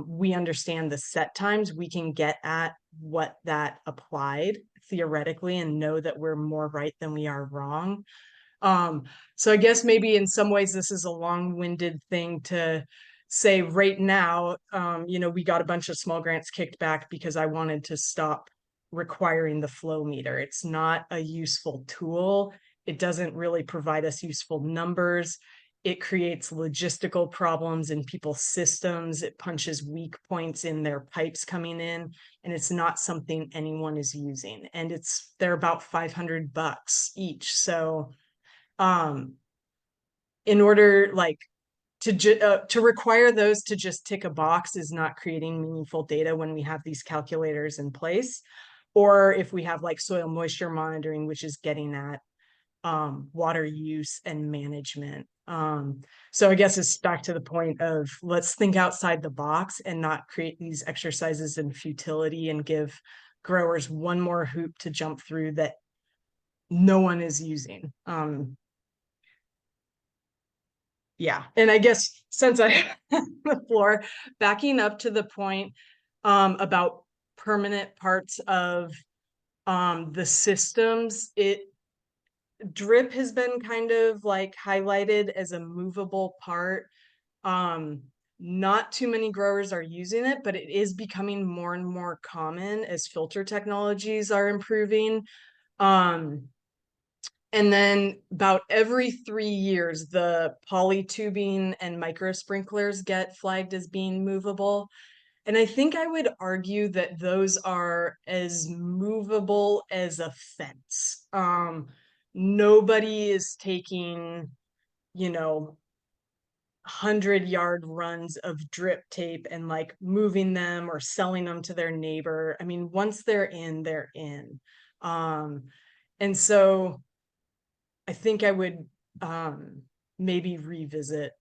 we understand the set times, we can get at what that applied theoretically and know that we're more right than we are wrong. So I guess maybe in some ways this is a long-winded thing to say right now. We got a bunch of small grants kicked back because I wanted to stop requiring the flow meter. It's not a useful tool. It doesn't really provide us useful numbers. It creates logistical problems in people's systems. It punches weak points in their pipes coming in, and it's not something anyone is using. And they're about $500 each. So in order like to require those to just tick a box is not creating meaningful data when we have these calculators in place, or if we have like soil moisture monitoring, which is getting at water use and management. So I guess it's back to the point of let's think outside the box and not create these exercises in futility and give growers one more hoop to jump through that no one is using. Yeah, and I guess since I have the floor, backing up to the point about permanent parts of the systems, drip has been kind of like highlighted as a movable part. Not too many growers are using it, but it is becoming more and more common as filter technologies are improving. And then about every 3 years, the polytubing and micro sprinklers get flagged as being movable. And I think I would argue that those are as movable as a fence. Nobody is taking, 100-yard runs of drip tape and like moving them or selling them to their neighbor. I mean, once they're in, they're in. And so I think I would maybe revisit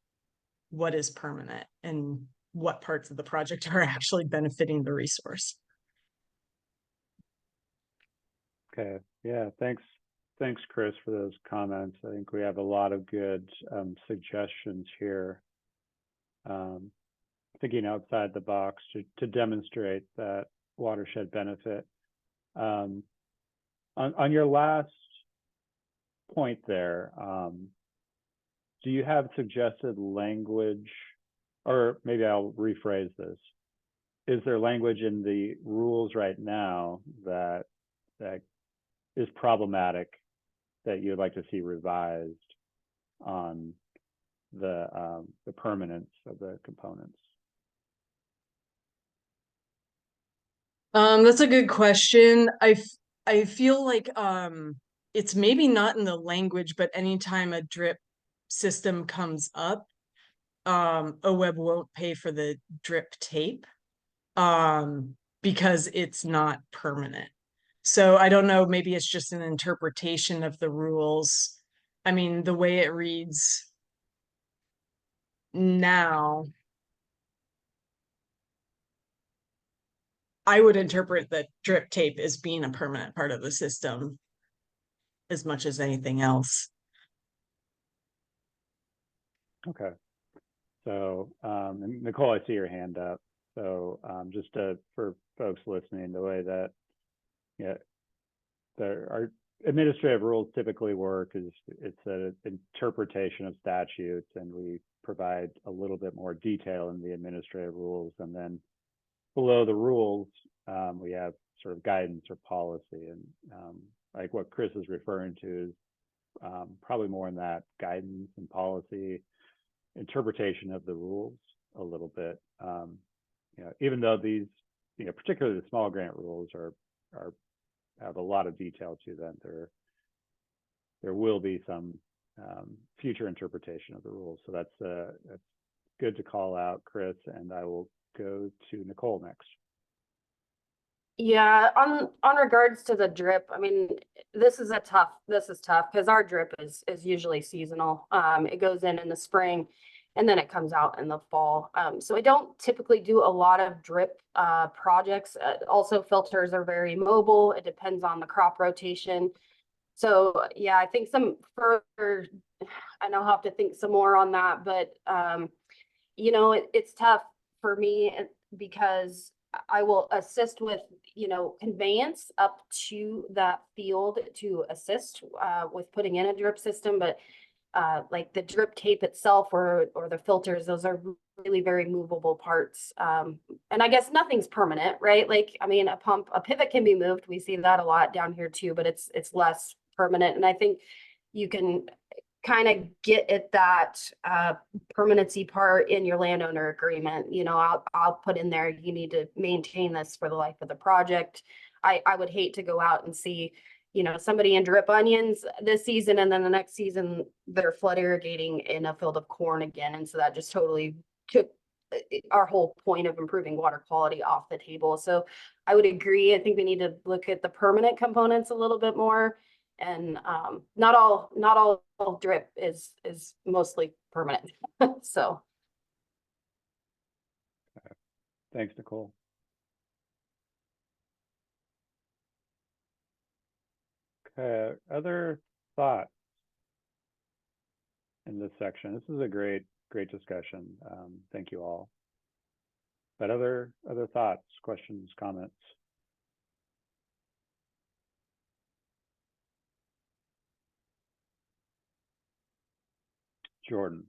what is permanent and what parts of the project are actually benefiting the resource. Okay, yeah, thanks, Chris, for those comments. I think we have a lot of good suggestions here. Thinking outside the box to demonstrate that watershed benefit. On your last point there, do you have suggested language, or maybe I'll rephrase this. Is there language in the rules right now that is problematic that you'd like to see revised on the permanence of the components? That's a good question. I feel like it's maybe not in the language, but anytime a drip system comes up, OWEB won't pay for the drip tape because it's not permanent. So I don't know, maybe it's just an interpretation of the rules. I mean, the way it reads now, I would interpret that drip tape as being a permanent part of the system as much as anything else. Okay. So, and Nicole, I see your hand up. So just for folks listening, the way that our administrative rules typically work is it's an interpretation of statutes, and we provide a little bit more detail in the administrative rules, and then below the rules, we have sort of guidance or policy. And like what Chris is referring to is probably more in that guidance and policy interpretation of the rules a little bit. Even though these, particularly the small grant rules have a lot of detail to them, there will be some future interpretation of the rules. So that's good to call out, Chris, and I will go to Nicole next. Yeah, on regards to the drip, I mean, this is tough because our drip is usually seasonal. It goes in the spring and then it comes out in the fall. So I don't typically do a lot of drip projects. Also, filters are very mobile. It depends on the crop rotation. So yeah, I think some further, I know I'll have to think some more on that, but it's tough for me because I will assist with, conveyance up to that field to assist with putting in a drip system. But like the drip tape itself or the filters, those are really very movable parts. And I guess nothing's permanent, right? Like, I mean, a pivot can be moved. We see that a lot down here too, but it's less permanent. And I think you can kind of get at that permanency part in your landowner agreement. I'll put in there, you need to maintain this for the life of the project. I would hate to go out and see, somebody in drip onions this season, and then the next season they're flood irrigating in a field of corn again. And so that just totally took our whole point of improving water quality off the table. So I would agree. I think we need to look at the permanent components a little bit more. And not all drip is mostly permanent. So Thanks, Nicole. Okay, other thoughts in this section? This is a great discussion. Thank you all. But other thoughts, questions, comments? Jordan,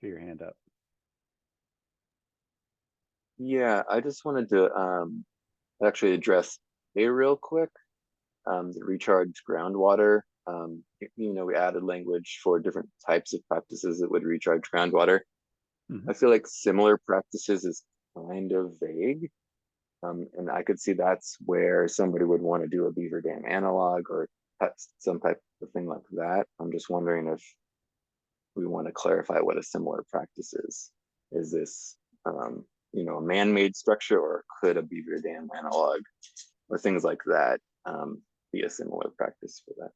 see your hand up. Yeah, I just wanted to actually address A real quick. The recharge groundwater. We added language for different types of practices that would recharge groundwater. Mm-hmm. I feel like similar practices is kind of vague. And I could see that's where somebody would want to do a beaver dam analog or some type of thing like that. I'm just wondering if we want to clarify what a similar practice is. Is this, a man-made structure, or could a beaver dam analog or things like that be a similar practice for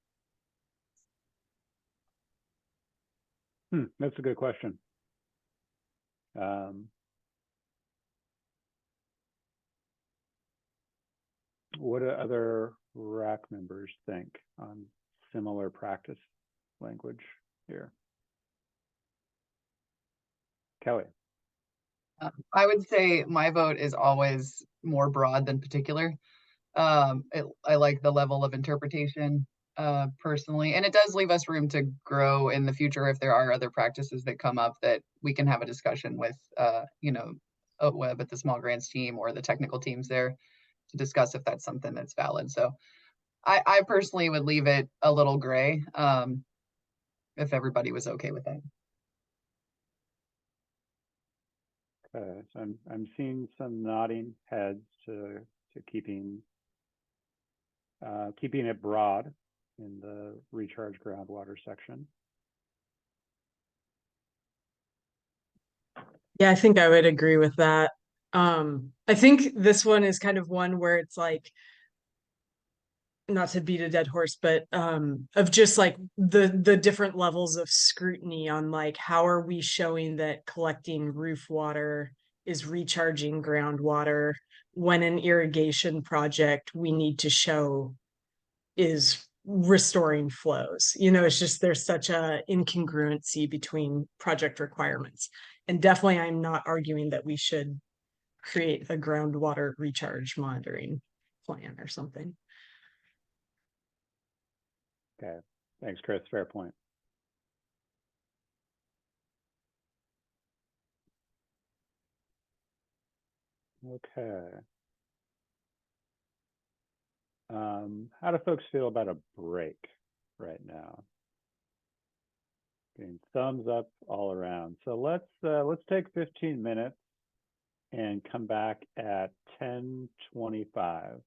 that? That's a good question. What do other RAC members think on similar practice language here? Kelly. I would say my vote is always more broad than particular. I like the level of interpretation personally, and it does leave us room to grow in the future if there are other practices that come up that we can have a discussion with, OWEB at the small grants team or the technical teams there to discuss if that's something that's valid. So I personally would leave it a little gray, if everybody was okay with that. Okay, so I'm seeing some nodding heads to keeping it broad in the recharge groundwater section. Yeah, I think I would agree with that. I think this one is kind of one where it's like, not to beat a dead horse, but of just like the different levels of scrutiny on like how are we showing that collecting roof water is recharging groundwater when an irrigation project we need to show is restoring flows. You know, it's just there's such a incongruency between project requirements. And definitely I'm not arguing that we should create a groundwater recharge monitoring plan or something. Okay, thanks, Chris. Fair point. Okay. How do folks feel about a break right now? Getting thumbs up all around. So let's take 15 minutes and come back at 10:25.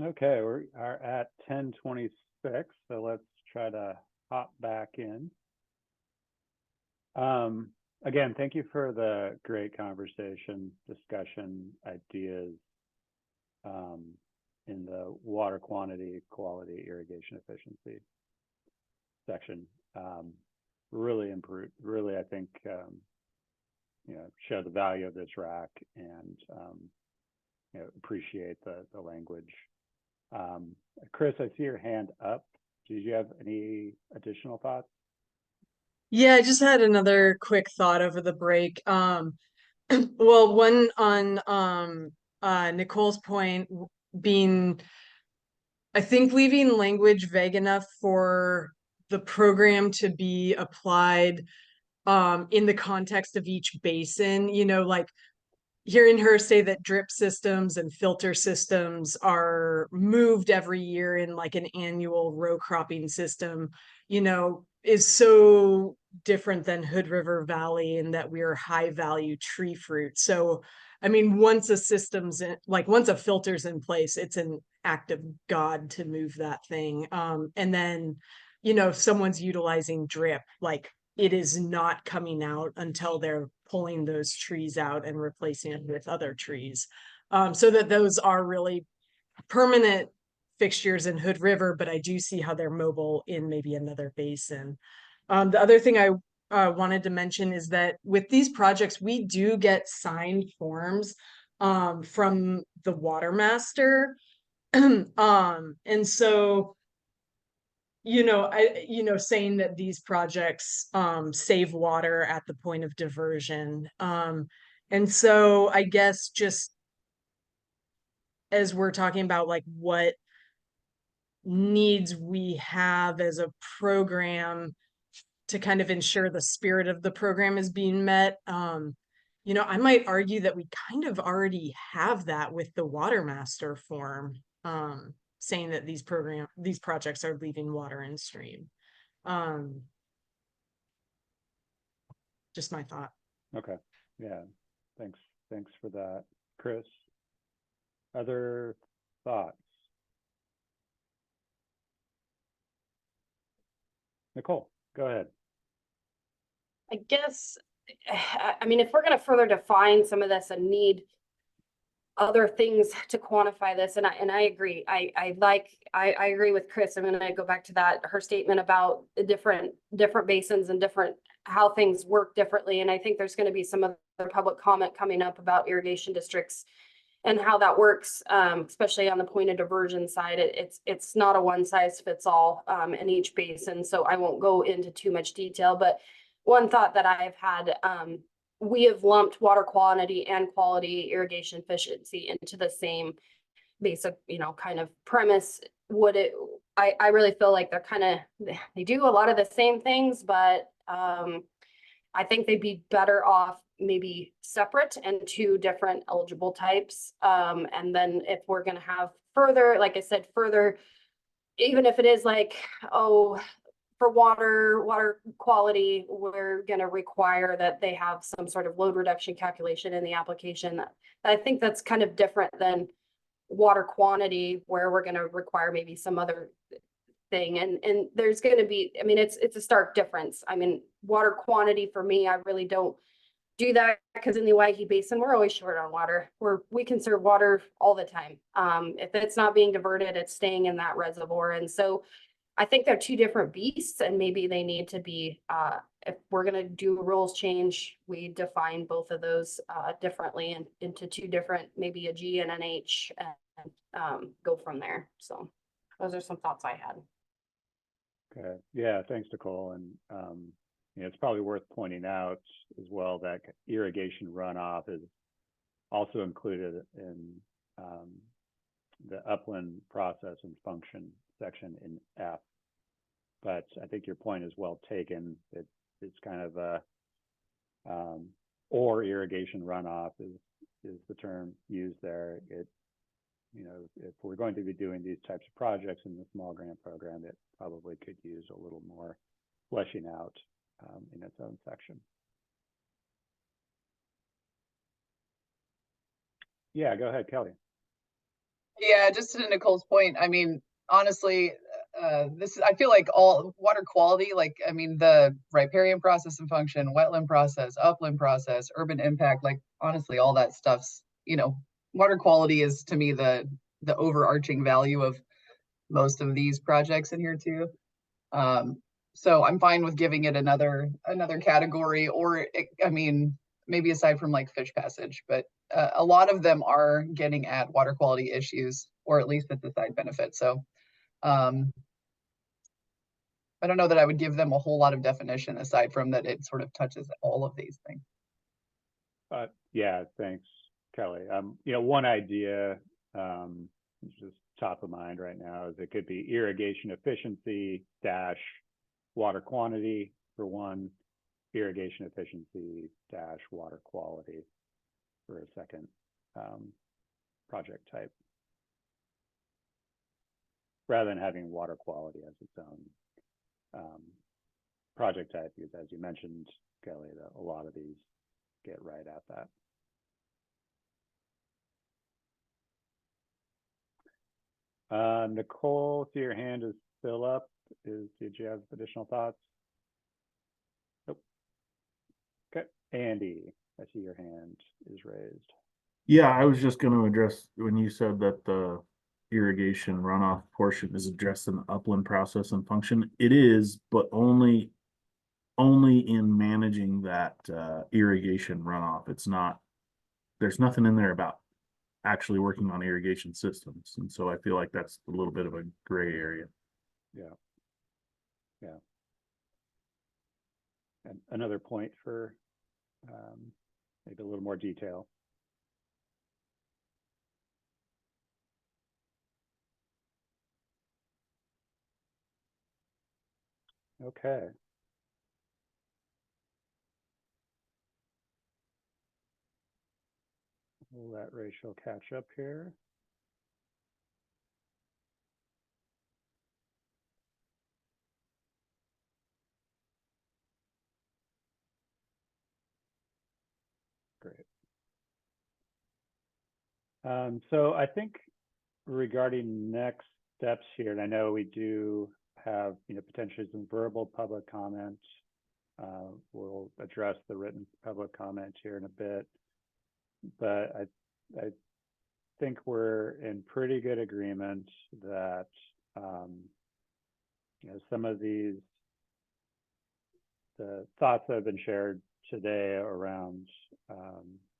Okay, we are at 10:26, so let's try to hop back in. Again, thank you for the great conversation, discussion, ideas in the water quantity, quality, irrigation efficiency section. Really improved, really, I think, show the value of this RAC and appreciate the language. Chris, I see your hand up. Did you have any additional thoughts? Yeah, I just had another quick thought over the break. Well, one on Nicole's point being, I think leaving language vague enough for the program to be applied in the context of each basin, like hearing her say that drip systems and filter systems are moved every year in like an annual row cropping system, is so different than Hood River Valley in that we're high value tree fruit. So, I mean, once a system's in, like once a filter's in place, it's an act of God to move that thing. And then, if someone's utilizing drip, like it is not coming out until they're pulling those trees out and replacing it with other trees. So that those are really permanent fixtures in Hood River, but I do see how they're mobile in maybe another basin. The other thing I wanted to mention is that with these projects, we do get signed forms from the water master. And so, saying that these projects save water at the point of diversion. And so I guess just as we're talking about like what needs we have as a program to kind of ensure the spirit of the program is being met, I might argue that we kind of already have that with the water master form, saying that these projects are leaving water in stream. Just my thought. Okay, yeah, thanks for that. Chris, other thoughts? Nicole, go ahead. I guess, I mean, if we're going to further define some of this and need other things to quantify this, and I agree. I agree with Chris. I'm going to go back to that, her statement about the different basins and how things work differently. And I think there's going to be some other public comment coming up about irrigation districts and how that works, especially on the point of diversion side. It's not a one size fits all in each basin. So I won't go into too much detail, but one thought that I've had, we have lumped water quantity and quality irrigation efficiency into the same basic, kind of premise. I really feel like they do a lot of the same things, but I think they'd be better off maybe separate and two different eligible types. And then if we're going to have further, like I said, even if it is like, for water quality, we're going to require that they have some sort of load reduction calculation in the application. I think that's kind of different than water quantity, where we're going to require maybe some other thing. And there's going to be, I mean, it's a stark difference. I mean, water quantity for me, I really don't do that because in the Owyhee Basin, we're always short on water. We conserve water all the time. If it's not being diverted, it's staying in that reservoir. And so I think they're two different beasts, and maybe they need to be, if we're going to do a rules change, we define both of those differently and into two different, maybe a G and an H, and go from there. So those are some thoughts I had. Okay, yeah, thanks, Nicole. And it's probably worth pointing out as well that irrigation runoff is also included in the upland process and function section in F. But I think your point is well taken. It's kind of a or irrigation runoff is the term used there. If we're going to be doing these types of projects in the small grant program, it probably could use a little more fleshing out in its own section. Yeah, go ahead, Kelly. Yeah, just to Nicole's point, I mean, honestly, I feel like all water quality, like, I mean, the riparian process and function, wetland process, upland process, urban impact, like, honestly, all that stuff's, water quality is to me the overarching value of most of these projects in here too. So I'm fine with giving it another category, or I mean, maybe aside from like fish passage, but a lot of them are getting at water quality issues, or at least it's a side benefit. So I don't know that I would give them a whole lot of definition aside from that it sort of touches all of these things. Yeah, thanks, Kelly. One idea, which is top of mind right now, is it could be irrigation efficiency dash water quantity for one, irrigation efficiency dash water quality for a second project type, rather than having water quality as its own project type, because as you mentioned, Kelly, a lot of these get right at that. Nicole, see your hand is still up. Did you have additional thoughts? Nope. Okay, Andy, I see your hand is raised. Yeah, I was just going to address when you said that the irrigation runoff portion is addressed in the upland process and function. It is, but only in managing that irrigation runoff. It's not, there's nothing in there about actually working on irrigation systems. And so I feel like that's a little bit of a gray area. Yeah. Yeah. And another point for maybe a little more detail. Okay. We'll let Rachel catch up here. Great. So I think regarding next steps here, and I know we do have, potentially some verbal public comment. We'll address the written public comment here in a bit, but I think we're in pretty good agreement that some of the thoughts that have been shared today around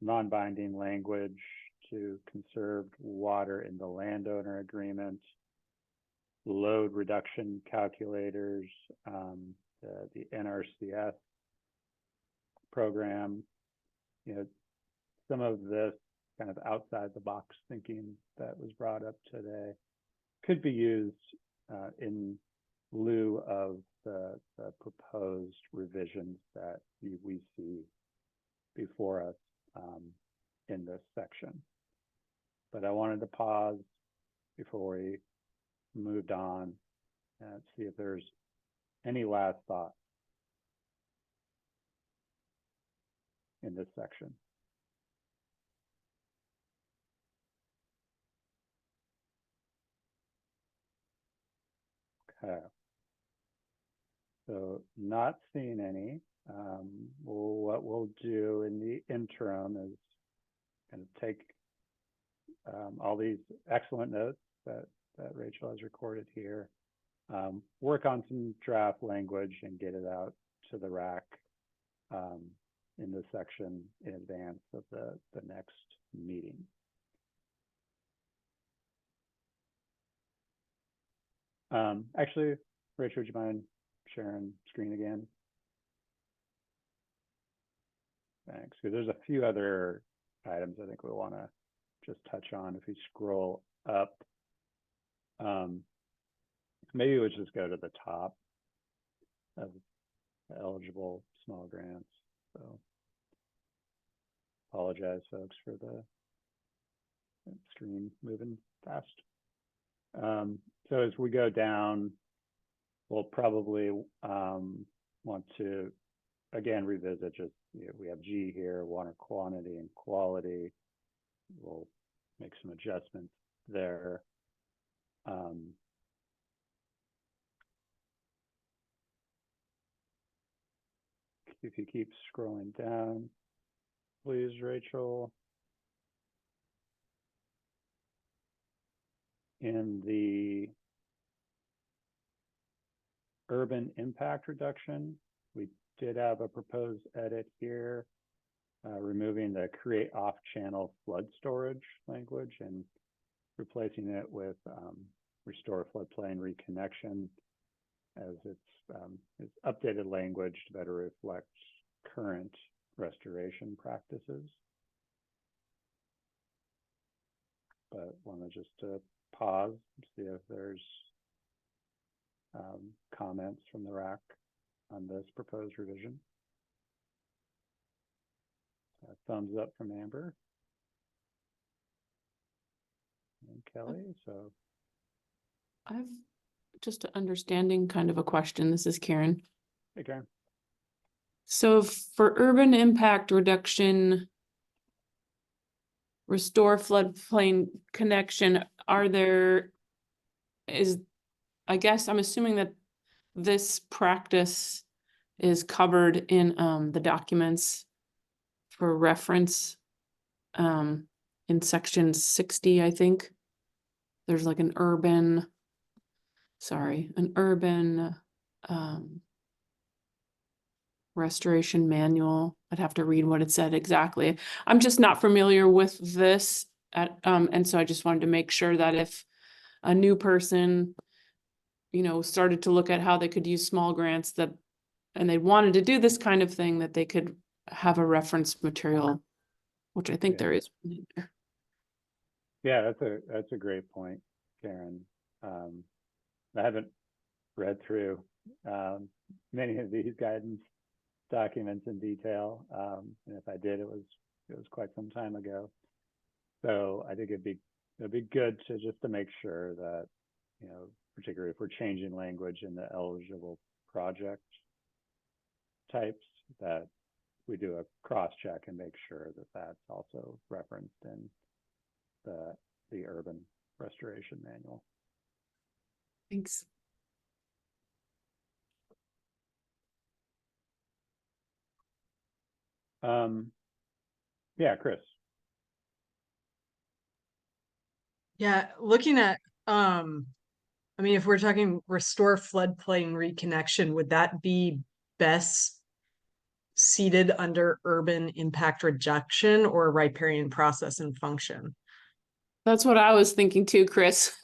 non-binding language to conserved water in the landowner agreement, load reduction calculators, the NRCS program, some of this kind of outside the box thinking that was brought up today could be used in lieu of the proposed revisions that we see before us in this section. But I wanted to pause before we moved on and see if there's any last thoughts in this section. Okay. So not seeing any. What we'll do in the interim is kind of take all these excellent notes that Rachel has recorded here, work on some draft language and get it out to the RAC in this section in advance of the next meeting. Actually, Rachel, would you mind sharing screen again? Thanks. Because there's a few other items I think we want to just touch on. If you scroll up, maybe we'll just go to the top of eligible small grants. So apologize, folks, for the screen moving fast. So as we go down, we'll probably want to again revisit just, we have G here, water quantity and quality. We'll make some adjustments there. If you keep scrolling down, please, Rachel. In the urban impact reduction, we did have a proposed edit here, removing the create off-channel flood storage language and replacing it with restore floodplain reconnection, as its updated language to better reflect current restoration practices. But wanted just to pause, see if there's comments from the RAC on this proposed revision. Thumbs up from Amber and Kelly. So I've just an understanding kind of a question. This is Karen. hey, Karen. So for urban impact reduction, restore floodplain connection, I guess I'm assuming that this practice is covered in the documents for reference in section 60, I think. There's like an urban restoration manual. I'd have to read what it said exactly. I'm just not familiar with this and so I just wanted to make sure that if a new person, started to look at how they could use small grants and they wanted to do this kind of thing, that they could have a reference material, which I think there is. Yeah, that's a great point, Karen. I haven't read through many of these guidance documents in detail, and if I did, it was quite some time ago. So I think it'd be good to make sure that, particularly if we're changing language in the eligible project types, that we do a cross check and make sure that that's also referenced in the urban restoration manual. Thanks. Yeah, Chris. Yeah, looking at if we're talking restore floodplain reconnection, would that be best seated under urban impact reduction or riparian process and function? That's what I was thinking too, Chris.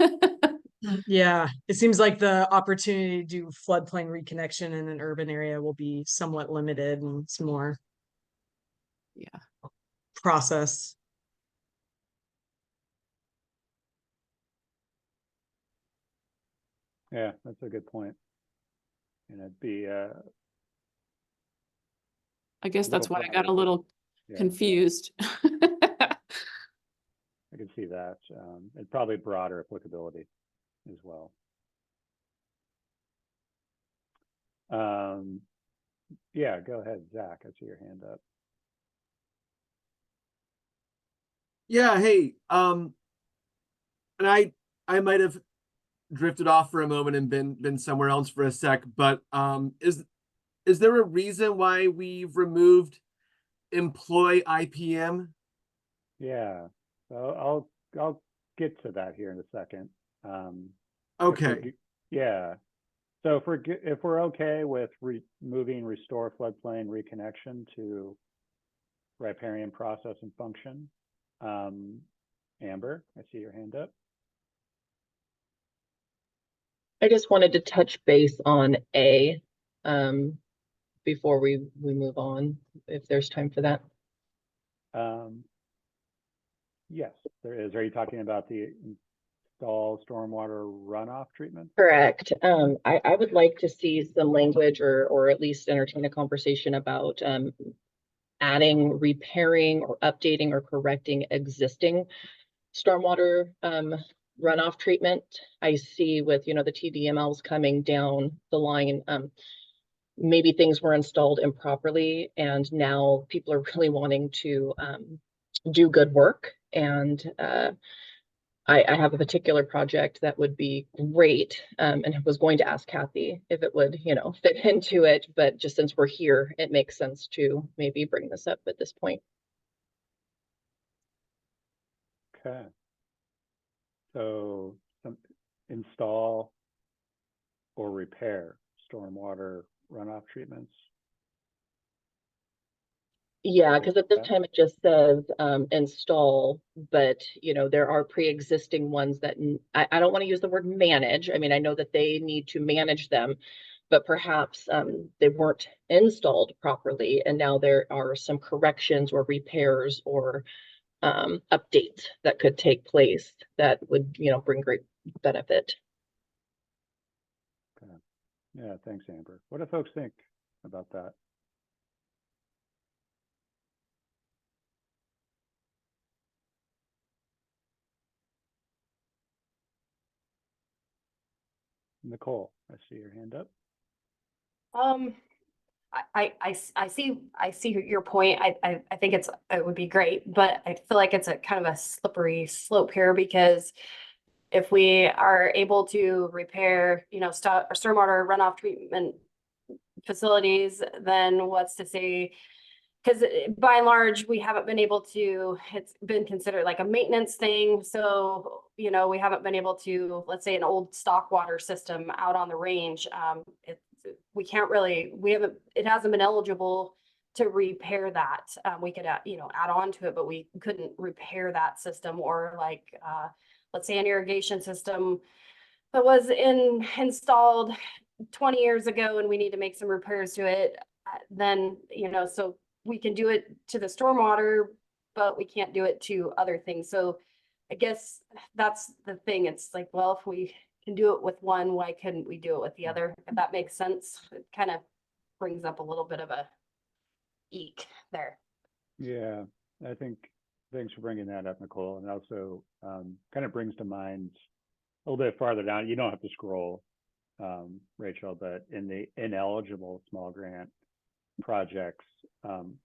Yeah, it seems like the opportunity to do floodplain reconnection in an urban area will be somewhat limited, and it's more process. Yeah, that's a good point. And it'd be I guess that's why I got a little confused. I can see that. And probably broader applicability as well. Yeah, go ahead, Zach. I see your hand up. Yeah, hey, and I might have drifted off for a moment and been somewhere else for a sec, but is there a reason why we've removed employ IPM? Yeah, so I'll get to that here in a second. Okay. Yeah. So if we're okay with moving restore floodplain reconnection to riparian process and function, Amber, I see your hand up. I just wanted to touch base on A before we move on, if there's time for that. Yes, there is. Are you talking about the install stormwater runoff treatment? Correct. I would like to see some language or at least entertain a conversation about adding, repairing, or updating or correcting existing stormwater runoff treatment. I see with, the TDMLs coming down the line, maybe things were installed improperly, and now people are really wanting to do good work. And I have a particular project that would be great, and was going to ask Kathy if it would, fit into it, but just since we're here, it makes sense to maybe bring this up at this point. Okay. So install or repair stormwater runoff treatments. Yeah, because at this time it just says install, but there are pre-existing ones that I don't want to use the word manage. I mean, I know that they need to manage them, but perhaps they weren't installed properly, and now there are some corrections or repairs or updates that could take place that would bring great benefit. Okay. Yeah, thanks, Amber. What do folks think about that? Nicole, I see your hand up. I see your point. I think it would be great, but I feel like it's a kind of a slippery slope here, because if we are able to repair, stormwater runoff treatment facilities, then what's to say? Because by and large, we haven't been able to, it's been considered like a maintenance thing. So, we haven't been able to, let's say, an old stock water system out on the range. It hasn't been eligible to repair that. We could, add on to it, but we couldn't repair that system, or let's say an irrigation system that was installed 20 years ago and we need to make some repairs to it. Then, so we can do it to the stormwater, but we can't do it to other things. So I guess that's the thing. It's like, well, if we can do it with one, why couldn't we do it with the other? If that makes sense. It kind of brings up a little bit of a eek there. Yeah, I think, thanks for bringing that up, Nicole. And also kind of brings to mind a little bit farther down, you don't have to scroll, Rachel, but in the ineligible small grant projects,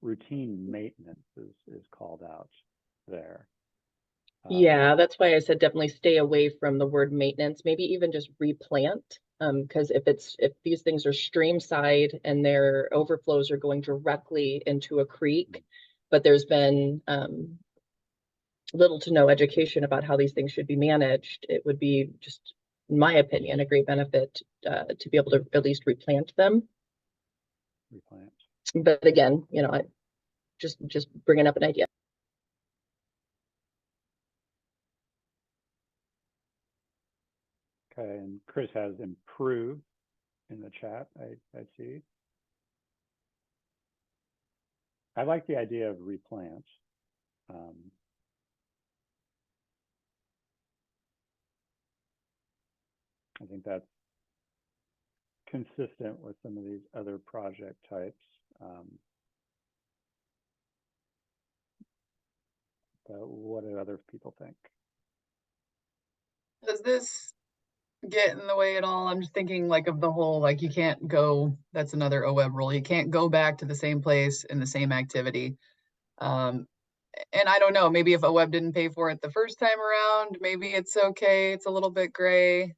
routine maintenance is called out there. Yeah, that's why I said definitely stay away from the word maintenance, maybe even just replant. Because if these things are stream side and their overflows are going directly into a creek, but there's been little to no education about how these things should be managed, it would be just, in my opinion, a great benefit to be able to at least replant them. Replant. But again, I just bringing up an idea. Okay, and Chris has improved in the chat, I see. I like the idea of replant. I think that's consistent with some of these other project types. But what do other people think? Does this get in the way at all? I'm just thinking like of the whole, like you can't go, that's another OWEB rule. You can't go back to the same place in the same activity. And I don't know, maybe if OWEB didn't pay for it the first time around, maybe it's okay. It's a little bit gray.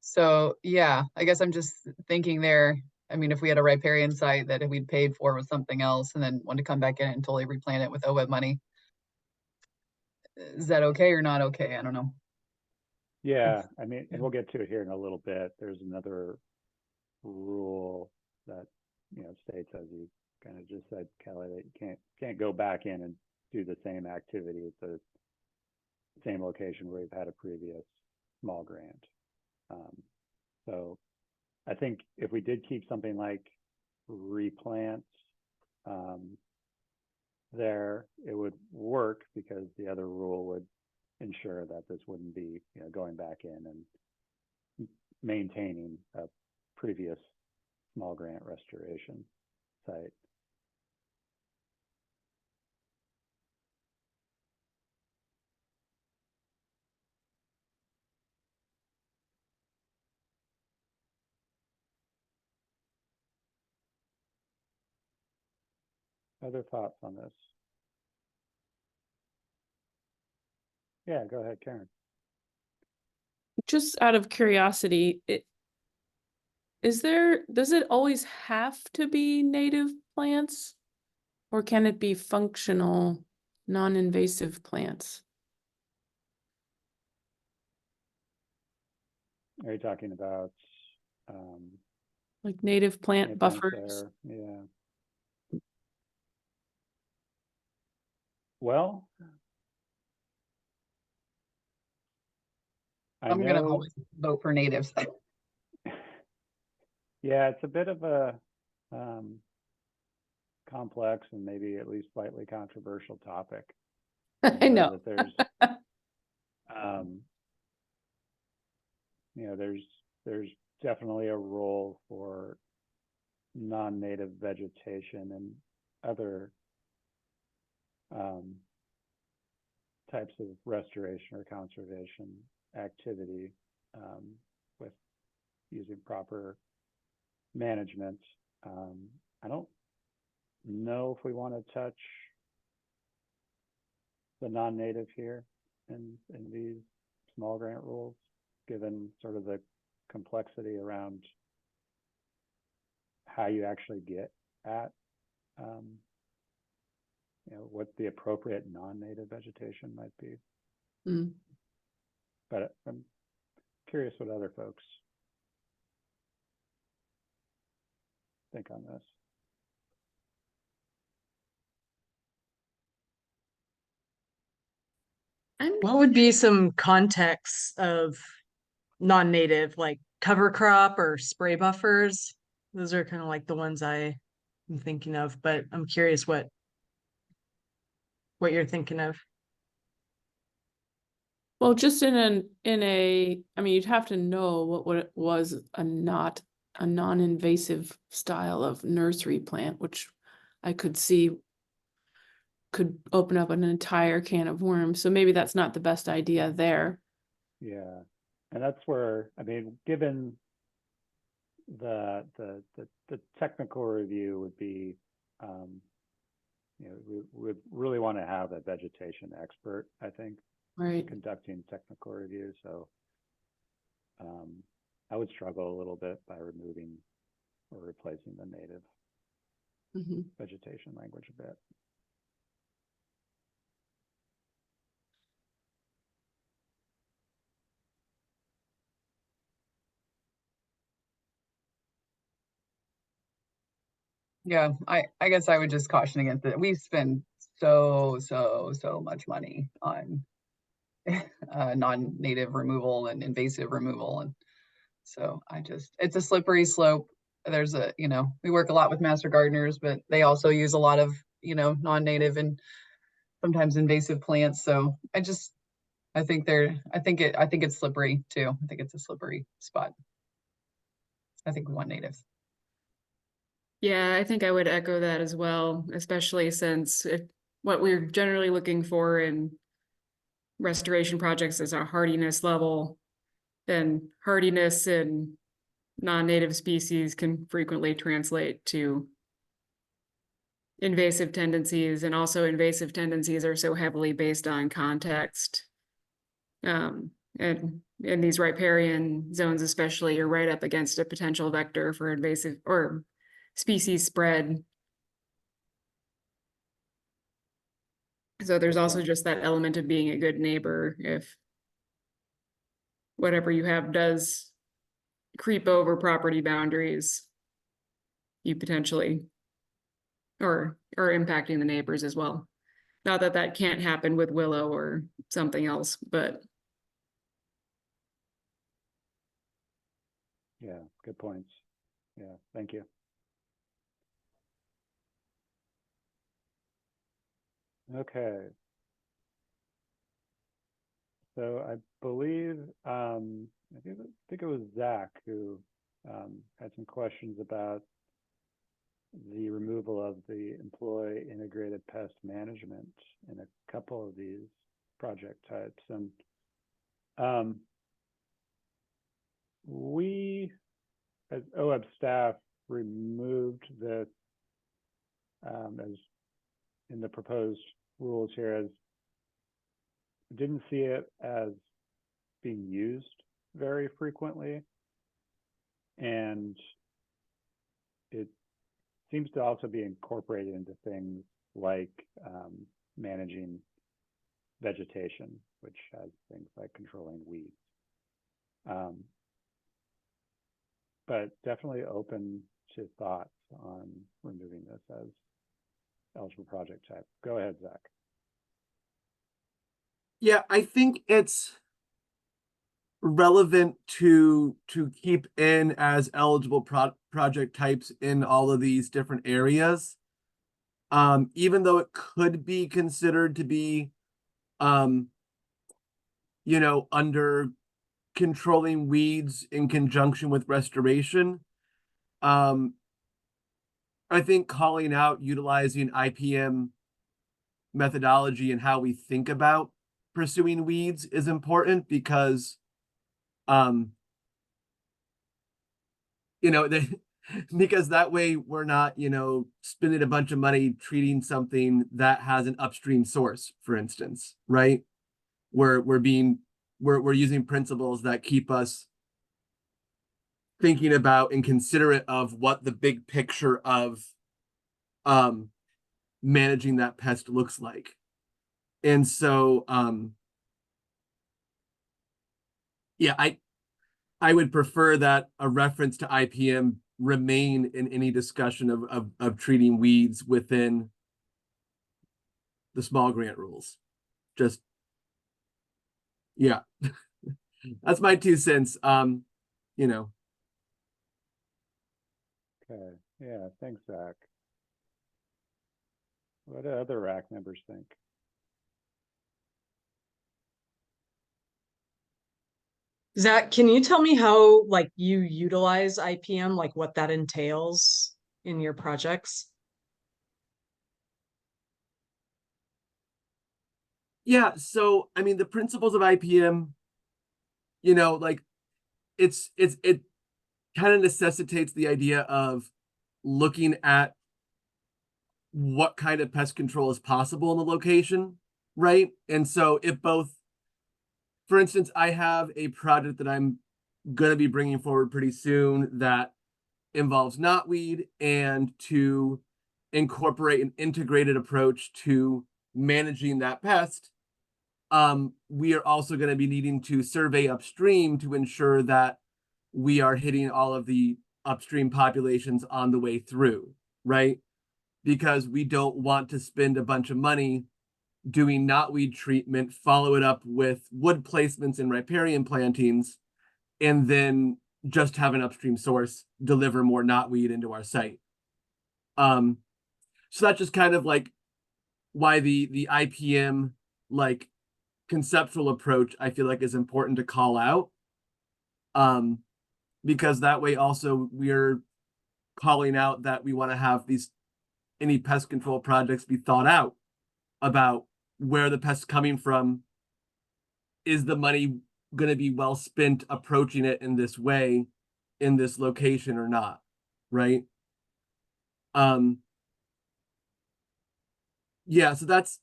So yeah, I guess I'm just thinking there. I mean, if we had a riparian site that we'd paid for with something else and then wanted to come back in and totally replant it with OWEB money, is that okay or not okay? I don't know. Yeah, I mean, and we'll get to it here in a little bit. There's another rule that states, as you kind of just said, Kelly, that you can't go back in and do the same activity at the same location where you've had a previous small grant. So I think if we did keep something like replant there, it would work, because the other rule would ensure that this wouldn't be going back in and maintaining a previous small grant restoration site. Other thoughts on this? Yeah, go ahead, Karen. Just out of curiosity, does it always have to be native plants? Or can it be functional, non-invasive plants? Are you talking about Like native plant native plants buffers? there? Yeah. Well, I'm gonna know, always vote for natives. yeah, it's a bit of a complex and maybe at least slightly controversial topic. I know. That there's, there's definitely a role for non-native vegetation and other types of restoration or conservation activity with using proper management. I don't know if we want to touch the non-native here in these small grant rules, given sort of the complexity around how you actually get at what the appropriate non-native vegetation might be. Mm. But I'm curious what other folks think on this. What would be some context of non-native, like cover crop or spray buffers? Those are kind of like the ones I'm thinking of, but I'm curious what you're thinking of. Well, just I mean, you'd have to know what it was a non-invasive style of nursery plant, which I could see could open up an entire can of worms. So maybe that's not the best idea there. Yeah, and that's where, I mean, given the technical review would be, we would really want to have a vegetation expert, I think, right, conducting technical review. So I would struggle a little bit by removing or replacing the native vegetation language a bit. Yeah, I guess I would just caution against it. We spend so much money on non-native removal and invasive removal, and so it's a slippery slope. There's we work a lot with master gardeners, but they also use a lot of non-native and sometimes invasive plants. So I think it's slippery too. I think it's a slippery spot. I think we want natives. Yeah, I think I would echo that as well, especially since what we're generally looking for in restoration projects is a hardiness level, then hardiness in non-native species can frequently translate to invasive tendencies, and also invasive tendencies are so heavily based on context. And in these riparian zones especially, you're right up against a potential vector for invasive or species spread. So there's also just that element of being a good neighbor. If whatever you have does creep over property boundaries, you potentially are impacting the neighbors as well. Not that that can't happen with willow or something else, but Yeah, good points. Yeah, thank you. Okay. So I believe, I think it was Zach who had some questions about the removal of the employee integrated pest management in a couple of these project types. And we, as OEB staff, removed this as in the proposed rules here as didn't see it as being used very frequently. And it seems to also be incorporated into things like managing vegetation, which has things like controlling weeds. But definitely open to thoughts on removing this as eligible project type. Go ahead, Zach. Yeah, I think it's relevant to keep in as eligible project types in all of these different areas. Even though it could be considered to be, you know, under controlling weeds in conjunction with restoration. I think calling out utilizing IPM methodology and how we think about pursuing weeds is important because, you know, because that way we're not, you know, spending a bunch of money treating something that has an upstream source, for instance, right? We're using principles that keep us thinking about and considerate of what the big picture of managing that pest looks like. And so yeah, I would prefer that a reference to IPM remain in any discussion of treating weeds within the small grant rules. Just yeah. That's my 2 cents. You know. Okay, yeah, thanks, Zach. What do other RAC members think? Zach, can you tell me how like you utilize IPM, like what that entails in your projects? Yeah, so I mean the principles of IPM, you know, like it kind of necessitates the idea of looking at what kind of pest control is possible in the location, right? And so it both, for instance, I have a project that I'm going to be bringing forward pretty soon that involves knotweed, and to incorporate an integrated approach to managing that pest. We are also going to be needing to survey upstream to ensure that we are hitting all of the upstream populations on the way through, right? Because we don't want to spend a bunch of money doing knotweed treatment, follow it up with wood placements and riparian plantings, and then just have an upstream source deliver more knotweed into our site. So that's just kind of like why the IPM like conceptual approach I feel like is important to call out. Because that way also we're calling out that we want to have any pest control projects be thought out about where the pest's coming from. Is the money going to be well spent approaching it in this way, in this location or not, right? Yeah, so that's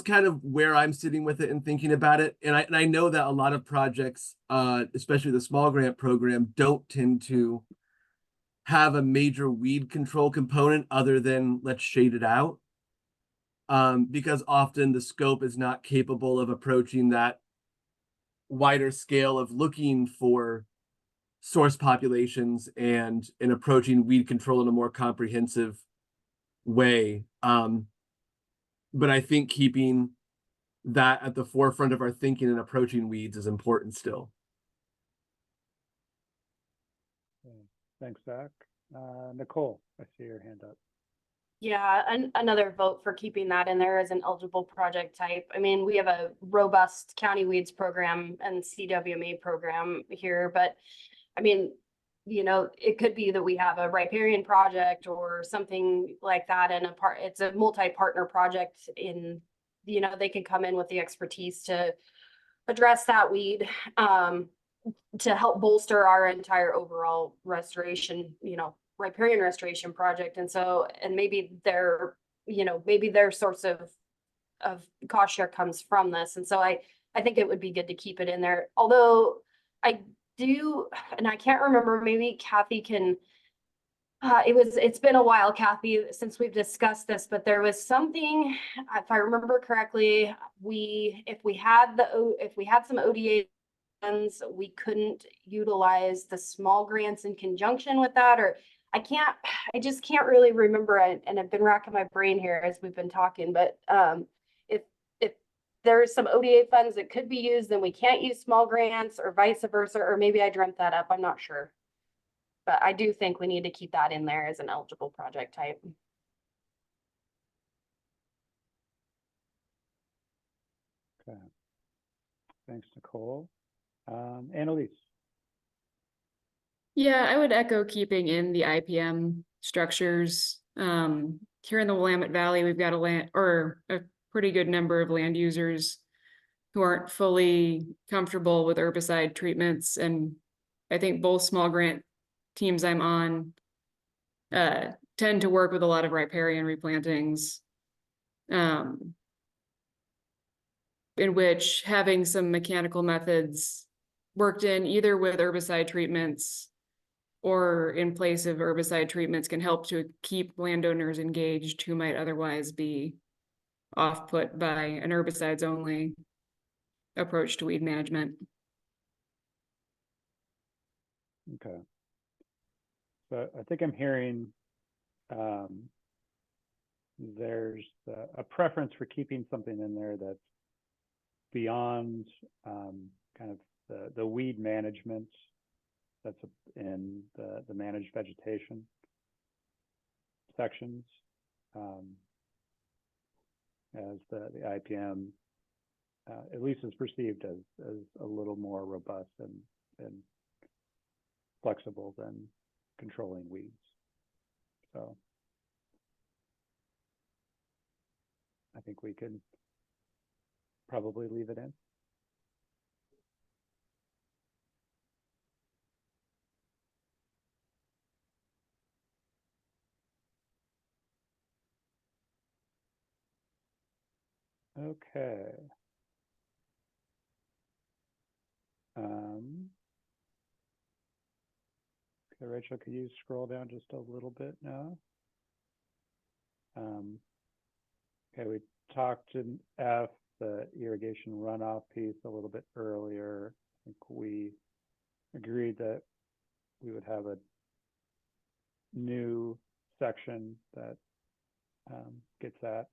kind of where I'm sitting with it and thinking about it. And I know that a lot of projects, especially the small grant program, don't tend to have a major weed control component other than let's shade it out. Because often the scope is not capable of approaching that wider scale of looking for source populations and approaching weed control in a more comprehensive way. But I think keeping that at the forefront of our thinking and approaching weeds is important still. Okay. Thanks, Zach. Nicole, I see your hand up. Yeah, another vote for keeping that in there as an eligible project type. I mean, we have a robust county weeds program and CWMA program here, but I mean, you know, it could be that we have a riparian project or something like that, and it's a multi-partner project in, you know, they can come in with the expertise to address that weed, to help bolster our entire overall restoration, you know, riparian restoration project. And so, and maybe their, you know, maybe their source of cost share comes from this. And so I think it would be good to keep it in there. Although I do, and I can't remember, maybe Kathy can, it's been a while, Kathy, since we've discussed this, but there was something, if I remember correctly, if we had some ODA funds, we couldn't utilize the small grants in conjunction with that, or I just can't really remember it, and I've been racking my brain here as we've been talking, but if there's some ODA funds that could be used, then we can't use small grants, or vice versa, or maybe I dreamt that up, I'm not sure. But I do think we need to keep that in there as an eligible project type. Okay. Thanks, Nicole. Annalise. Yeah, I would echo keeping in the IPM structures. Here in the Willamette Valley, we've got a pretty good number of land users who aren't fully comfortable with herbicide treatments. And I think both small grant teams I'm on tend to work with a lot of riparian replantings, in which having some mechanical methods worked in either with herbicide treatments or in place of herbicide treatments can help to keep landowners engaged who might otherwise be off-put by an herbicides only approach to weed management. Okay. So I think I'm hearing there's a preference for keeping something in there that's beyond kind of the weed management that's in the managed vegetation sections, as the IPM at least is perceived as a little more robust and flexible than controlling weeds. So I think we could probably leave it in. Okay. Okay, Rachel, could you scroll down just a little bit now? Okay, we talked in F, the irrigation runoff piece a little bit earlier. I think we agreed that we would have a new section that gets at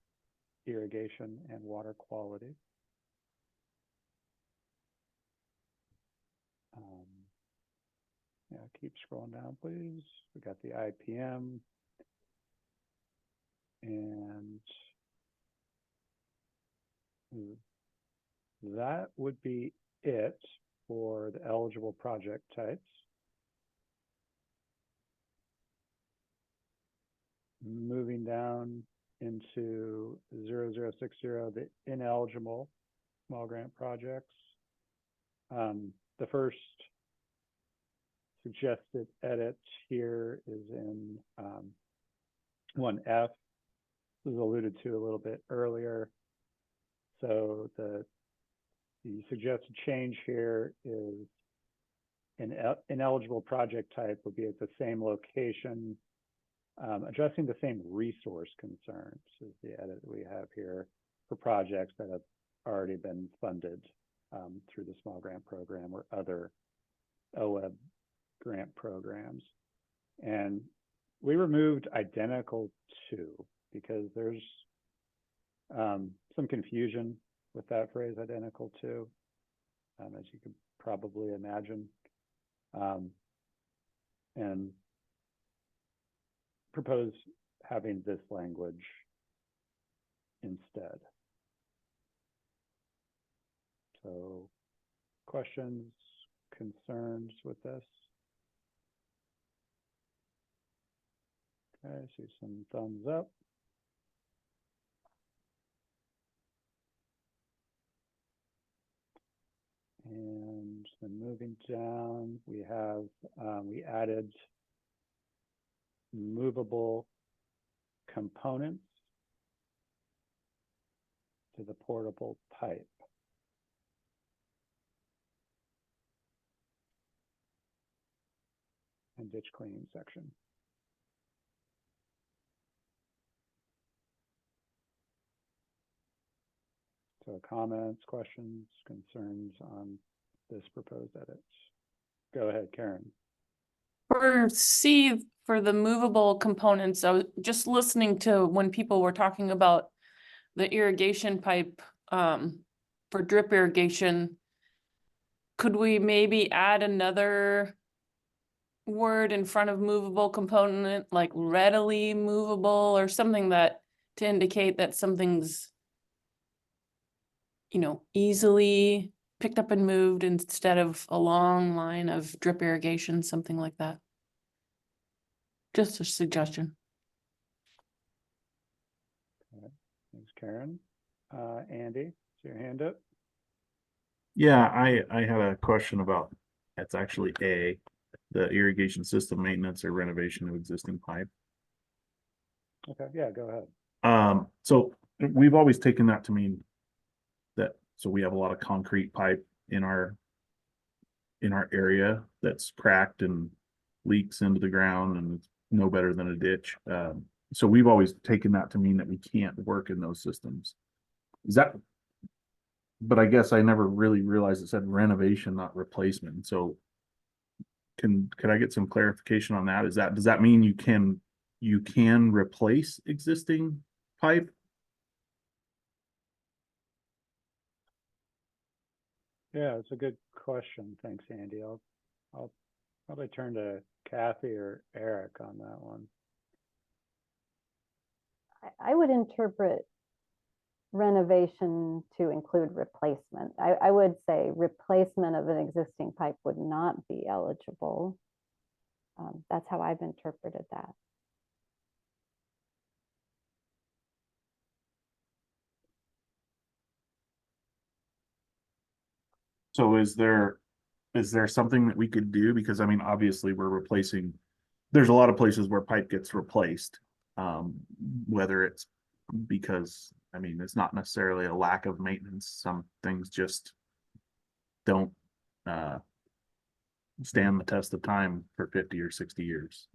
irrigation and water quality. Yeah, keep scrolling down, please. We got the IPM. And that would be it for the eligible project types. Moving down into 0060, the ineligible small grant projects. The first suggested edit here is in 1F. This was alluded to a little bit earlier. So the suggested change here is an ineligible project type would be at the same location, addressing the same resource concerns is the edit that we have here for projects that have already been funded through the small grant program or other OWEB grant programs. And we removed identical to because there's some confusion with that phrase identical to, as you can probably imagine, and propose having this language instead. So questions, concerns with this? Okay, I see some thumbs up. And then moving down, we have, we added movable components. to the portable pipe. And ditch cleaning section. So comments, questions, concerns on this proposed edits. Go ahead, Karen. For C, for the movable components, I was just listening to when people were talking about the irrigation pipe for drip irrigation. Could we maybe add another word in front of movable component, like readily movable or something that to indicate that something's, you know, easily picked up and moved instead of a long line of drip irrigation, something like that. Just a suggestion. Okay. Thanks, Karen. Andy, is your hand up? Yeah, I had a question about, that's actually A, the irrigation system maintenance or renovation of existing pipe. Okay, yeah, go ahead. So we've always taken that to mean that, so we have a lot of concrete pipe in our area that's cracked and leaks into the ground and it's no better than a ditch. So we've always taken that to mean that we can't work in those systems. Is that, but I guess I never really realized it said renovation, not replacement. So could I get some clarification on that? Does that mean you can replace existing pipe? Yeah, it's a good question. Thanks, Andy. I'll probably turn to Kathy or Eric on that one. I would interpret renovation to include replacement. I would say replacement of an existing pipe would not be eligible. That's how I've interpreted that. So is there something that we could do? Because I mean, obviously we're replacing, there's a lot of places where pipe gets replaced. Whether it's because, I mean, it's not necessarily a lack of maintenance. Some things just don't stand the test of time for 50 or 60 years.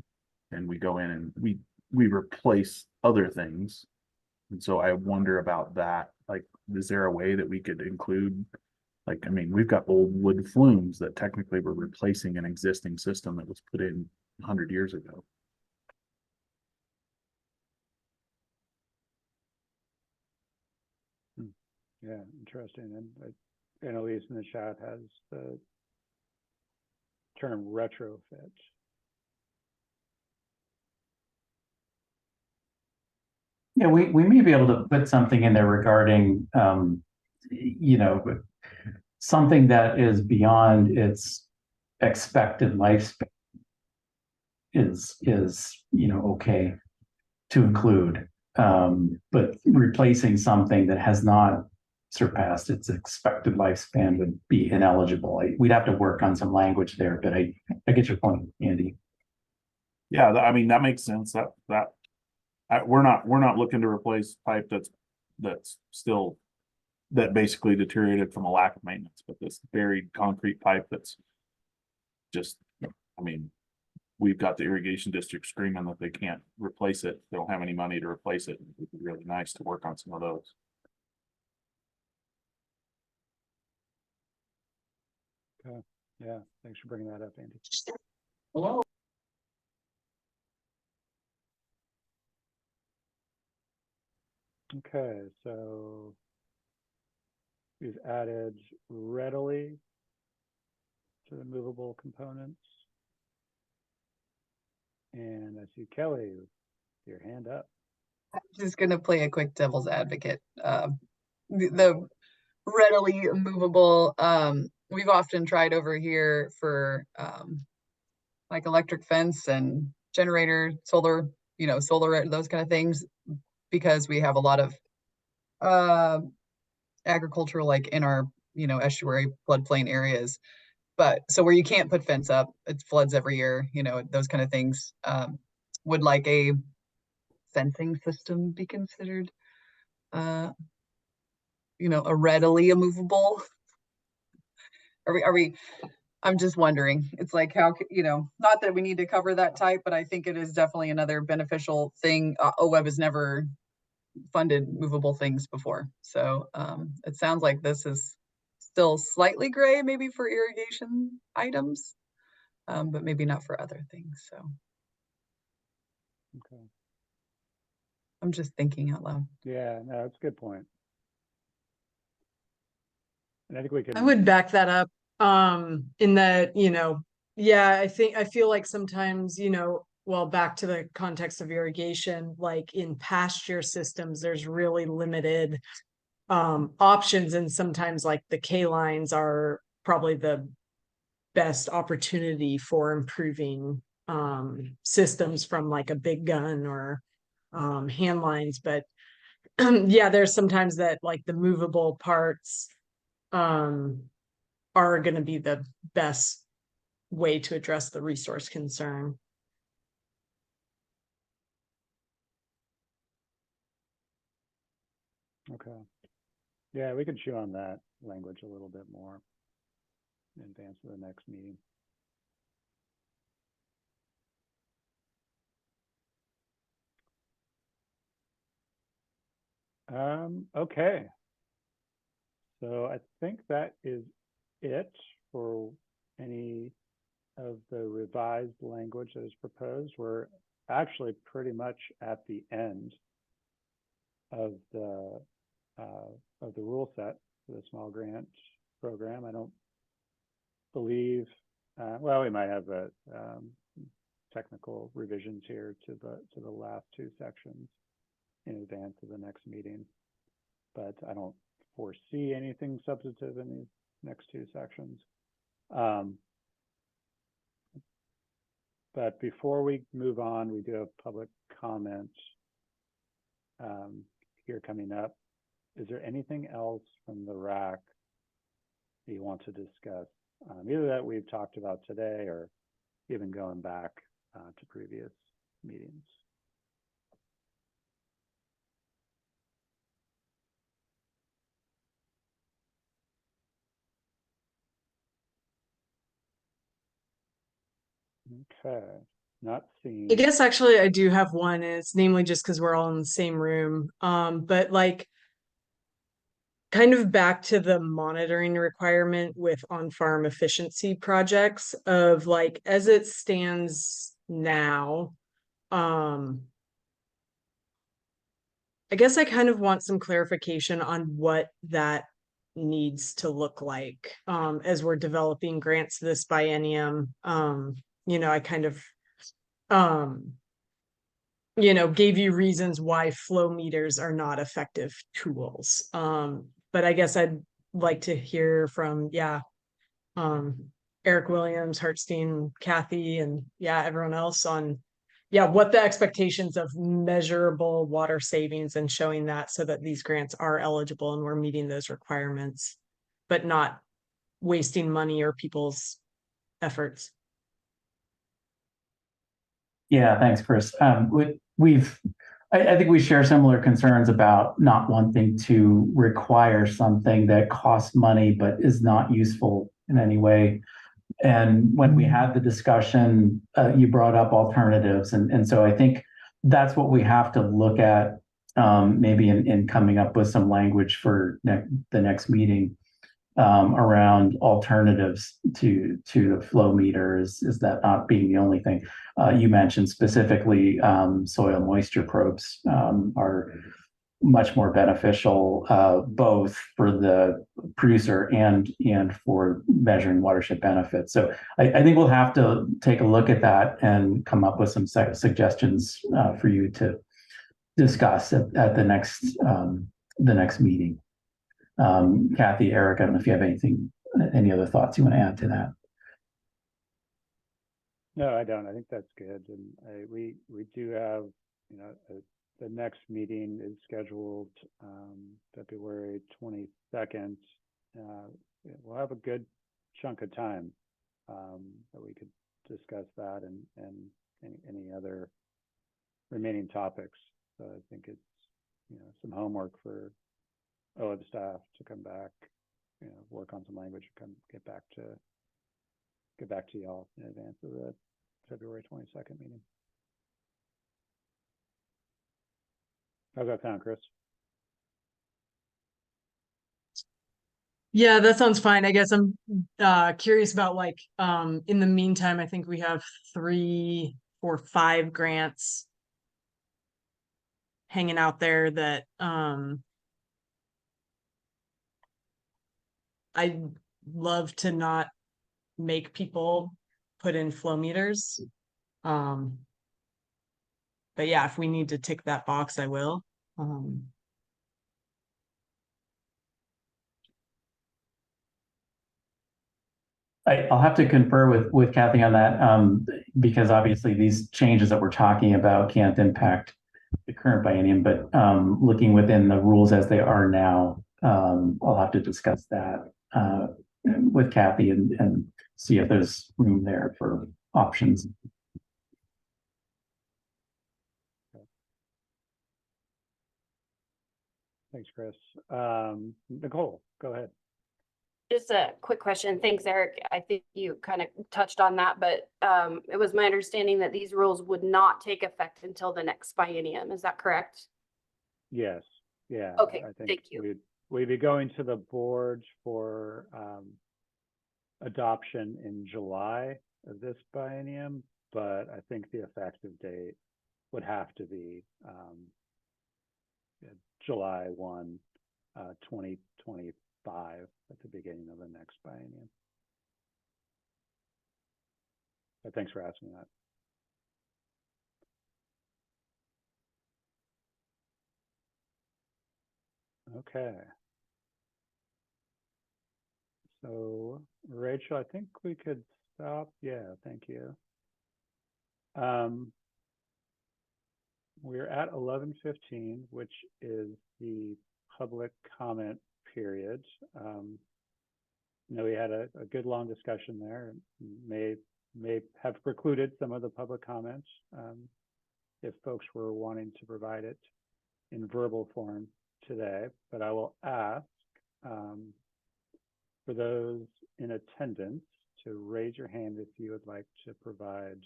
And we go in and we replace other things. And so I wonder about that. Like, is there a way that we could include, like, I mean, we've got old wood flumes that technically were replacing an existing system that was put in 100 years ago. Yeah, interesting. And Annalise in the chat has the term retrofit. Yeah, we may be able to put something in there regarding, you know, something that is beyond its expected lifespan is, you know, okay to include. But replacing something that has not surpassed its expected lifespan would be ineligible. We'd have to work on some language there, but I get your point, Andy. Yeah, I mean, that makes sense. We're not looking to replace pipe that's still, that basically deteriorated from a lack of maintenance, but this buried concrete pipe that's just, I mean, we've got the irrigation district screaming that they can't replace it. They don't have any money to replace it. It would be really nice to work on some of those. Okay. Yeah, thanks for bringing that up, Andy. Hello. Okay, so we've added readily to the movable components. And I see Kelly, your hand up. I'm just gonna play a quick devil's advocate. The readily movable, we've often tried over here for like electric fence and generator, solar, solar, those kind of things, because we have a lot of agricultural, like in our, estuary floodplain areas. But so where you can't put fence up, it floods every year, those kind of things. Would like a fencing system be considered a readily immovable? Are we, I'm just wondering, it's like how, not that we need to cover that type, but I think it is definitely another beneficial thing. OWEB has never funded movable things before. So it sounds like this is still slightly gray, maybe for irrigation items, but maybe not for other things. So Okay. I'm just thinking out loud. Yeah, no, that's a good point. And I think we can. I would back that up, in that, yeah, I feel like sometimes, well, back to the context of irrigation, like in pasture systems, there's really limited options, and sometimes like the K lines are probably the best opportunity for improving systems from like a big gun or hand lines. But yeah, there's sometimes that like the movable parts are going to be the best way to address the resource concern. Okay. Yeah, we could chew on that language a little bit more in advance of the next meeting. Okay. So I think that is it for any of the revised language that is proposed. We're actually pretty much at the end of the rule set for the small grant program. I don't believe, well, we might have a technical revisions here to the last two sections in advance of the next meeting, but I don't foresee anything substantive in these next two sections. But before we move on, we do have public comment here coming up. Is there anything else from the RAC that you want to discuss? Either that we've talked about today or even going back to previous meetings. Okay, not seeing. I guess actually I do have one, and it's namely just because we're all in the same room. But like kind of back to the monitoring requirement with on-farm efficiency projects of like as it stands now, I guess I kind of want some clarification on what that needs to look like as we're developing grants this biennium. I kind of gave you reasons why flow meters are not effective tools. But I guess I'd like to hear from, Eric Williams, Hartstein, Kathy, and everyone else on, what the expectations of measurable water savings and showing that so that these grants are eligible and we're meeting those requirements, but not wasting money or people's efforts. Yeah, thanks, Chris. I think we share similar concerns about not wanting to require something that costs money but is not useful in any way. And when we had the discussion, you brought up alternatives. And so I think that's what we have to look at maybe in coming up with some language for the next meeting around alternatives to the flow meters. Is that not being the only thing? You mentioned specifically soil moisture probes are much more beneficial both for the producer and for measuring watershed benefits. So I think we'll have to take a look at that and come up with some suggestions for you to discuss at the next meeting. Kathy, Eric, I don't know if you have any other thoughts you want to add to that. No, I don't. I think that's good. And we do have, the next meeting is scheduled February 22nd. We'll have a good chunk of time that we could discuss that and any other remaining topics. So I think it's, some homework for OEB staff to come back, work on some language, get back to y'all in advance of the February 22nd meeting. How's that sound, Chris? Yeah, that sounds fine. I guess I'm curious about like in the meantime, I think we have 3 or 5 grants hanging out there that I'd love to not make people put in flow meters. But yeah, if we need to tick that box, I will. I'll have to confer with Kathy on that, because obviously these changes that we're talking about can't impact the current biennium, but looking within the rules as they are now, I'll have to discuss that with Kathy and see if there's room there for options. Thanks, Chris. Nicole, go ahead. Just a quick question. Thanks, Eric. I think you kind of touched on that, but it was my understanding that these rules would not take effect until the next biennium. Is that correct? Yes. Yeah. Okay, I think thank you. We'd be going to the board for adoption in July of this biennium, but I think the effective date would have to be July 1, 2025 at the beginning of the next biennium. But thanks for asking that. Okay. So Rachel, I think we could stop. Yeah, thank you. We're at 11:15, which is the public comment period. We had a good long discussion there. May have precluded some of the public comments if folks were wanting to provide it in verbal form today, but I will ask for those in attendance to raise your hand if you would like to provide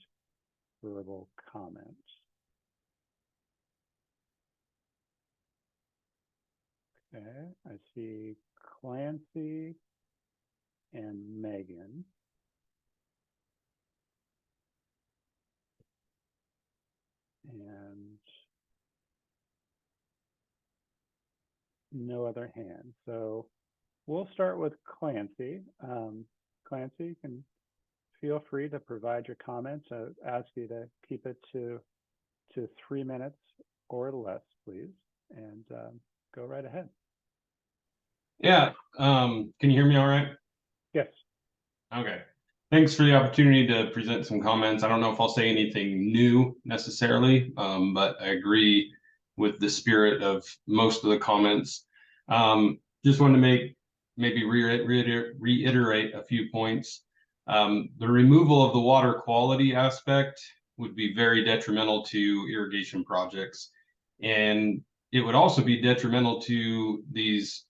verbal comments. Okay, I see Clancy and Megan. And no other hands. So we'll start with Clancy. Clancy, you can feel free to provide your comments. I ask you to keep it to 3 minutes or less, please, and go right ahead. Yeah, can you hear me all right? Yes. Okay. Thanks for the opportunity to present some comments. I don't know if I'll say anything new necessarily, but I agree with the spirit of most of the comments. Just wanted to maybe reiterate a few points. The removal of the water quality aspect would be very detrimental to irrigation projects. And it would also be detrimental to these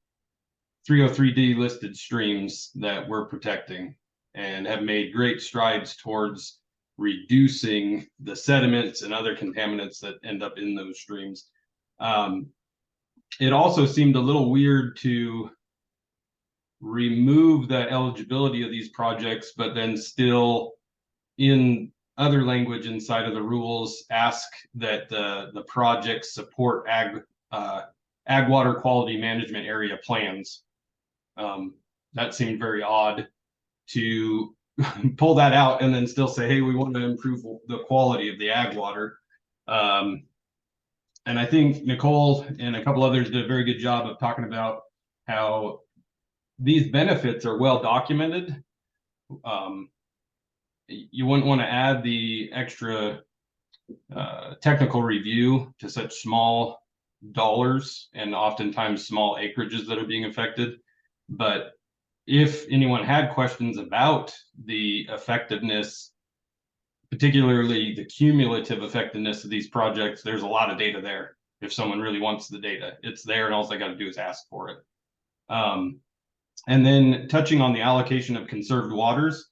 303D listed streams that we're protecting and have made great strides towards reducing the sediments and other contaminants that end up in those streams. It also seemed a little weird to remove the eligibility of these projects, but then still in other language inside of the rules ask that the projects support ag water quality management area plans. That seemed very odd to pull that out and then still say, hey, we want to improve the quality of the ag water. And I think Nicole and a couple others did a very good job of talking about how these benefits are well documented. You wouldn't want to add the extra technical review to such small dollars and oftentimes small acreages that are being affected. But if anyone had questions about the effectiveness, particularly the cumulative effectiveness of these projects, there's a lot of data there. if someone really wants the data. It's there, and all they got to do is ask for it. And then touching on the allocation of conserved waters,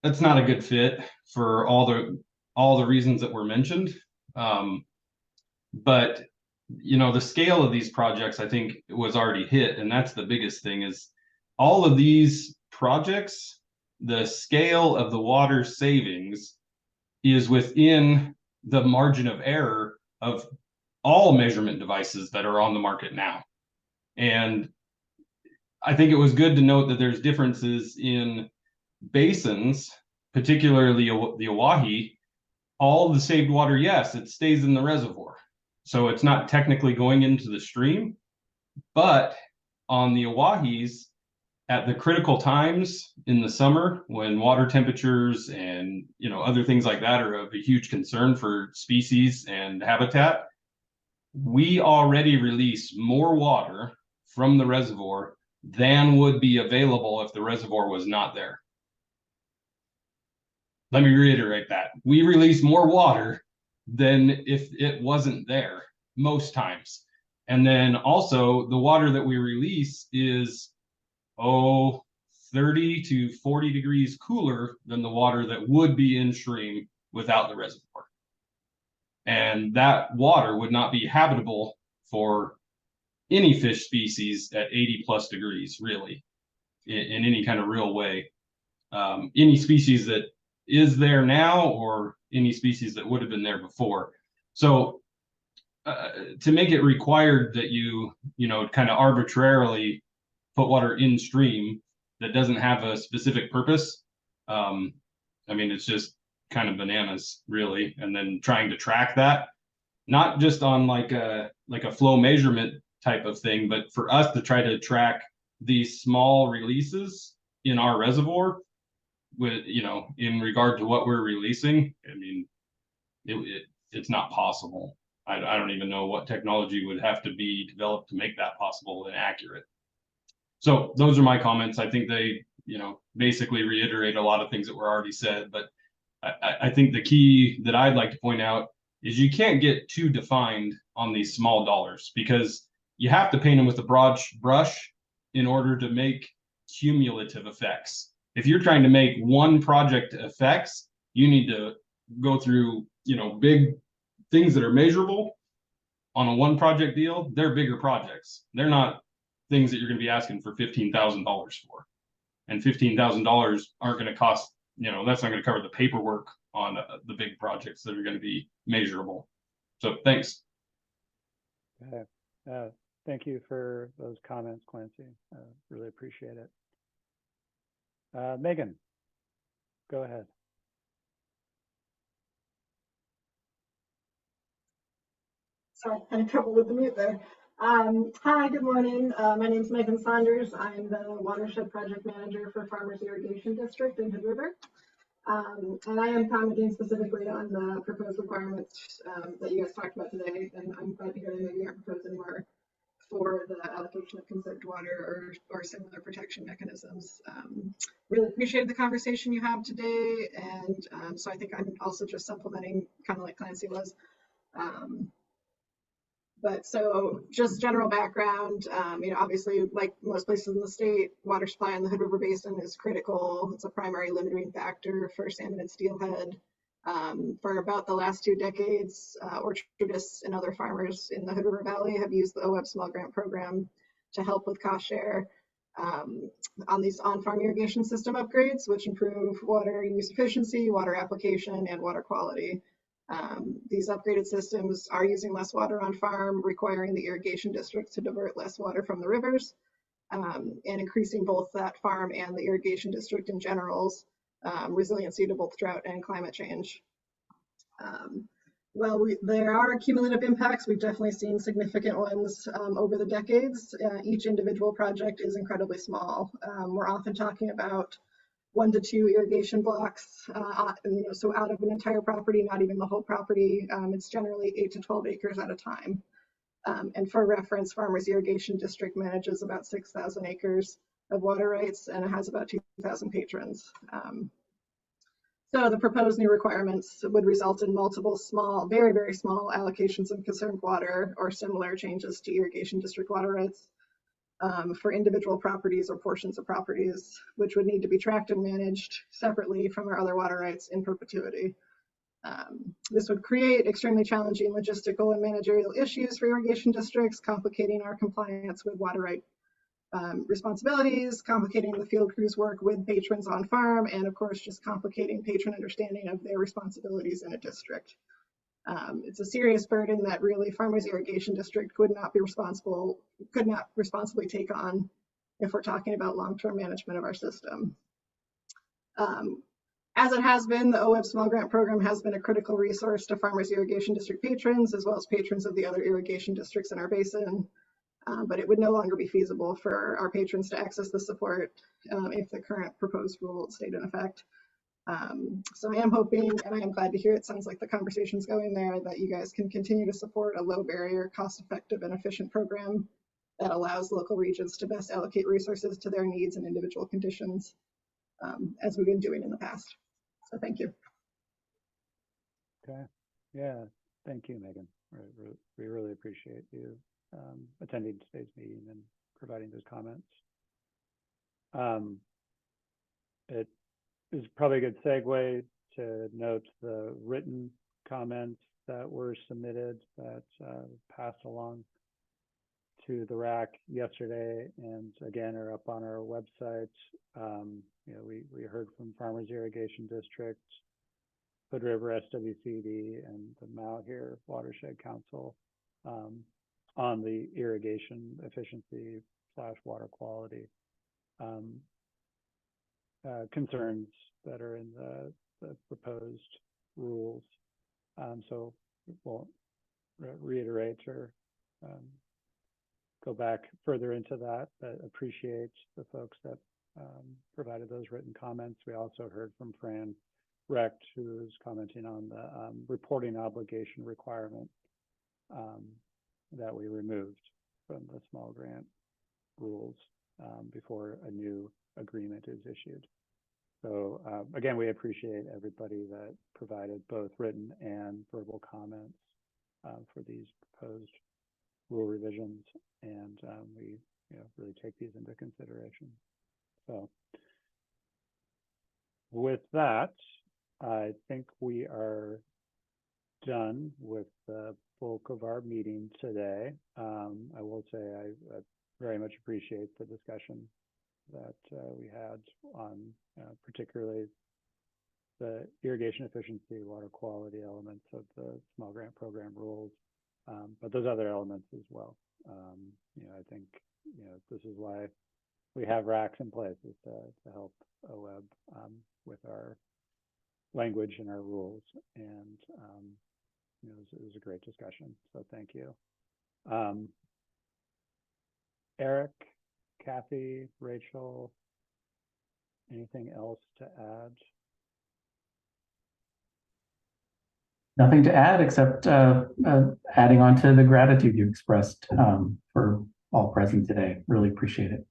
that's not a good fit for all the reasons that were mentioned. But you know, the scale of these projects, I think, was already hit, and that's the biggest thing. Is all of these projects, the scale of the water savings is within the margin of error of all measurement devices that are on the market now. And I think it was good to note that there's differences in basins, particularly the Oahe. All the saved water, yes, it stays in the reservoir. So it's not technically going into the stream, but on the Oahes, at the critical times in the summer when water temperatures and other things like that are of a huge concern for species and habitat, we already release more water from the reservoir than would be available if the reservoir was not there. Let me reiterate that. We release more water than if it wasn't there most times. And then also the water that we release is 30 to 40 degrees cooler than the water that would be in stream without the reservoir. And that water would not be habitable for any fish species at 80 plus degrees, really, in any kind of real way. Any species that is there now or any species that would have been there before. So to make it required that you kind of arbitrarily put water in stream that doesn't have a specific purpose, I mean, it's just kind of bananas, really. And then trying to track that, not just on like a flow measurement type of thing, but for us to try to track these small releases in our reservoir with, in regard to what we're releasing, I mean, it's not possible. I don't even know what technology would have to be developed to make that possible and accurate. So those are my comments. I think they, basically reiterate a lot of things that were already said, but I think the key that I'd like to point out is you can't get too defined on these small dollars, because you have to paint them with a broad brush in order to make cumulative effects. If you're trying to make one project effects, you need to go through, big things that are measurable on a one project deal. They're bigger projects. They're not things that you're going to be asking for $15,000 for. And $15,000 aren't going to cost, that's not going to cover the paperwork on the big projects that are going to be measurable. So thanks. Okay. Thank you for those comments, Clancy. Really appreciate it. Megan, go ahead. Sorry, I had trouble with the mute there. Hi, good morning. My name is Megan Saunders. I'm the Watershed Project Manager for Farmers Irrigation District in Hood River. And I am commenting specifically on the proposed requirements that you guys talked about today. And I'm glad to hear that maybe you aren't proposing more for the allocation of conserved water or similar protection mechanisms. Really appreciated the conversation you have today. And so I think I'm also just supplementing kind of like Clancy was. But so just general background, obviously, like most places in the state, water supply in the Hood River Basin is critical. It's a primary limiting factor for salmon and steelhead. For about the last 2 decades, orchardists and other farmers in the Hood River Valley have used the OWEB Small Grant Program to help with cost share on these on-farm irrigation system upgrades, which improve water use efficiency, water application, and water quality. These upgraded systems are using less water on farm, requiring the irrigation district to divert less water from the rivers, and increasing both that farm and the irrigation district in general's resiliency to both drought and climate change. While there are cumulative impacts, we've definitely seen significant ones over the decades. Each individual project is incredibly small. We're often talking about 1 to 2 irrigation blocks, so out of an entire property, not even the whole property. It's generally 8 to 12 acres at a time. And for reference, Farmers Irrigation District manages about 6,000 acres of water rights, and it has about 2,000 patrons. So the proposed new requirements would result in multiple small, very, very small allocations of conserved water or similar changes to irrigation district water rights for individual properties or portions of properties, which would need to be tracked and managed separately from our other water rights in perpetuity. This would create extremely challenging logistical and managerial issues for irrigation districts, complicating our compliance with water right responsibilities, complicating the field crews' work with patrons on farm, and of course, just complicating patron understanding of their responsibilities in a district. It's a serious burden that really Farmers Irrigation District could not responsibly take on if we're talking about long-term management of our system. As it has been, the OWEB Small Grant Program has been a critical resource to Farmers Irrigation District patrons, as well as patrons of the other irrigation districts in our basin. But it would no longer be feasible for our patrons to access the support if the current proposed rule stayed in effect. So I am hoping, and I am glad to hear it sounds like the conversation's going there, that you guys can continue to support a low barrier, cost-effective, and efficient program that allows local regions to best allocate resources to their needs and individual conditions, as we've been doing in the past. So thank you. Okay. Yeah. Thank you, Megan. We really appreciate you attending today's meeting and providing those comments. It is probably a good segue to note the written comments that were submitted that passed along to the RAC yesterday and again are up on our website. We heard from Farmers Irrigation District, Hood River SWCD, and the Malheur Watershed Council on the irrigation efficiency / water quality concerns that are in the proposed rules. So we'll reiterate or go back further into that, but appreciate the folks that provided those written comments. We also heard from Fran Recht, who is commenting on the reporting obligation requirement that we removed from the small grant rules before a new agreement is issued. So again, we appreciate everybody that provided both written and verbal comments for these proposed rule revisions, and we really take these into consideration. So with that, I think we are done with the bulk of our meeting today. I will say I very much appreciate the discussion that we had on particularly the irrigation efficiency, water quality elements of the small grant program rules, but those other elements as well. I think this is why we have RACs in place, is to help OWEB with our language and our rules, and it was a great discussion, so thank you. Eric, Kathy, Rachel, anything else to add? Nothing to add except adding on to the gratitude you expressed for all present today. Really appreciate it.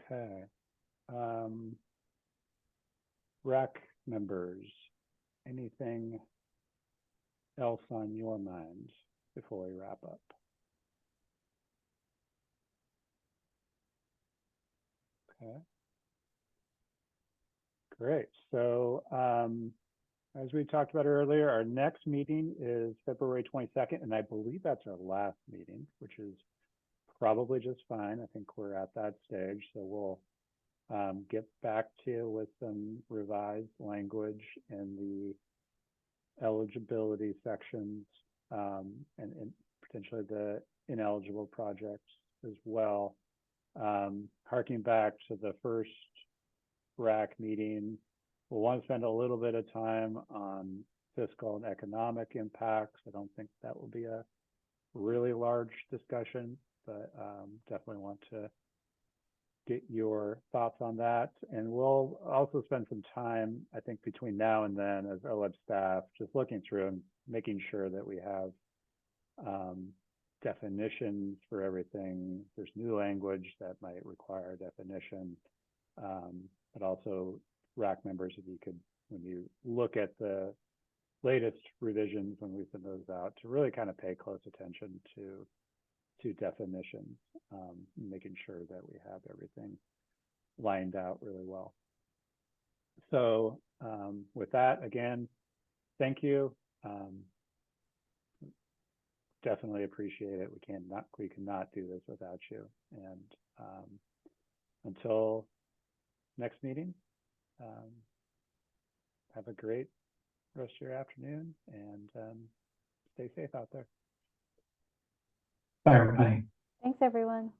Okay. RAC members, anything else on your mind before we wrap up? Okay. Great. So as we talked about earlier, our next meeting is February 22nd, and I believe that's our last meeting, which is probably just fine. I think we're at that stage, so we'll get back to you with some revised language in the eligibility sections and potentially the ineligible projects as well. Harking back to the first RAC meeting, we'll want to spend a little bit of time on fiscal and economic impacts. I don't think that will be a really large discussion, but definitely want to get your thoughts on that. And we'll also spend some time, I think, between now and then as OWEB staff, just looking through and making sure that we have definitions for everything. There's new language that might require definition. but also RAC members, if you could, when you look at the latest revisions when we send those out, to really kind of pay close attention to definitions, making sure that we have everything lined out really well. So with that, again, thank you. Definitely appreciate it. We cannot do this without you. And until next meeting, have a great rest of your afternoon, and stay safe out there. Bye, everybody. Thanks, everyone.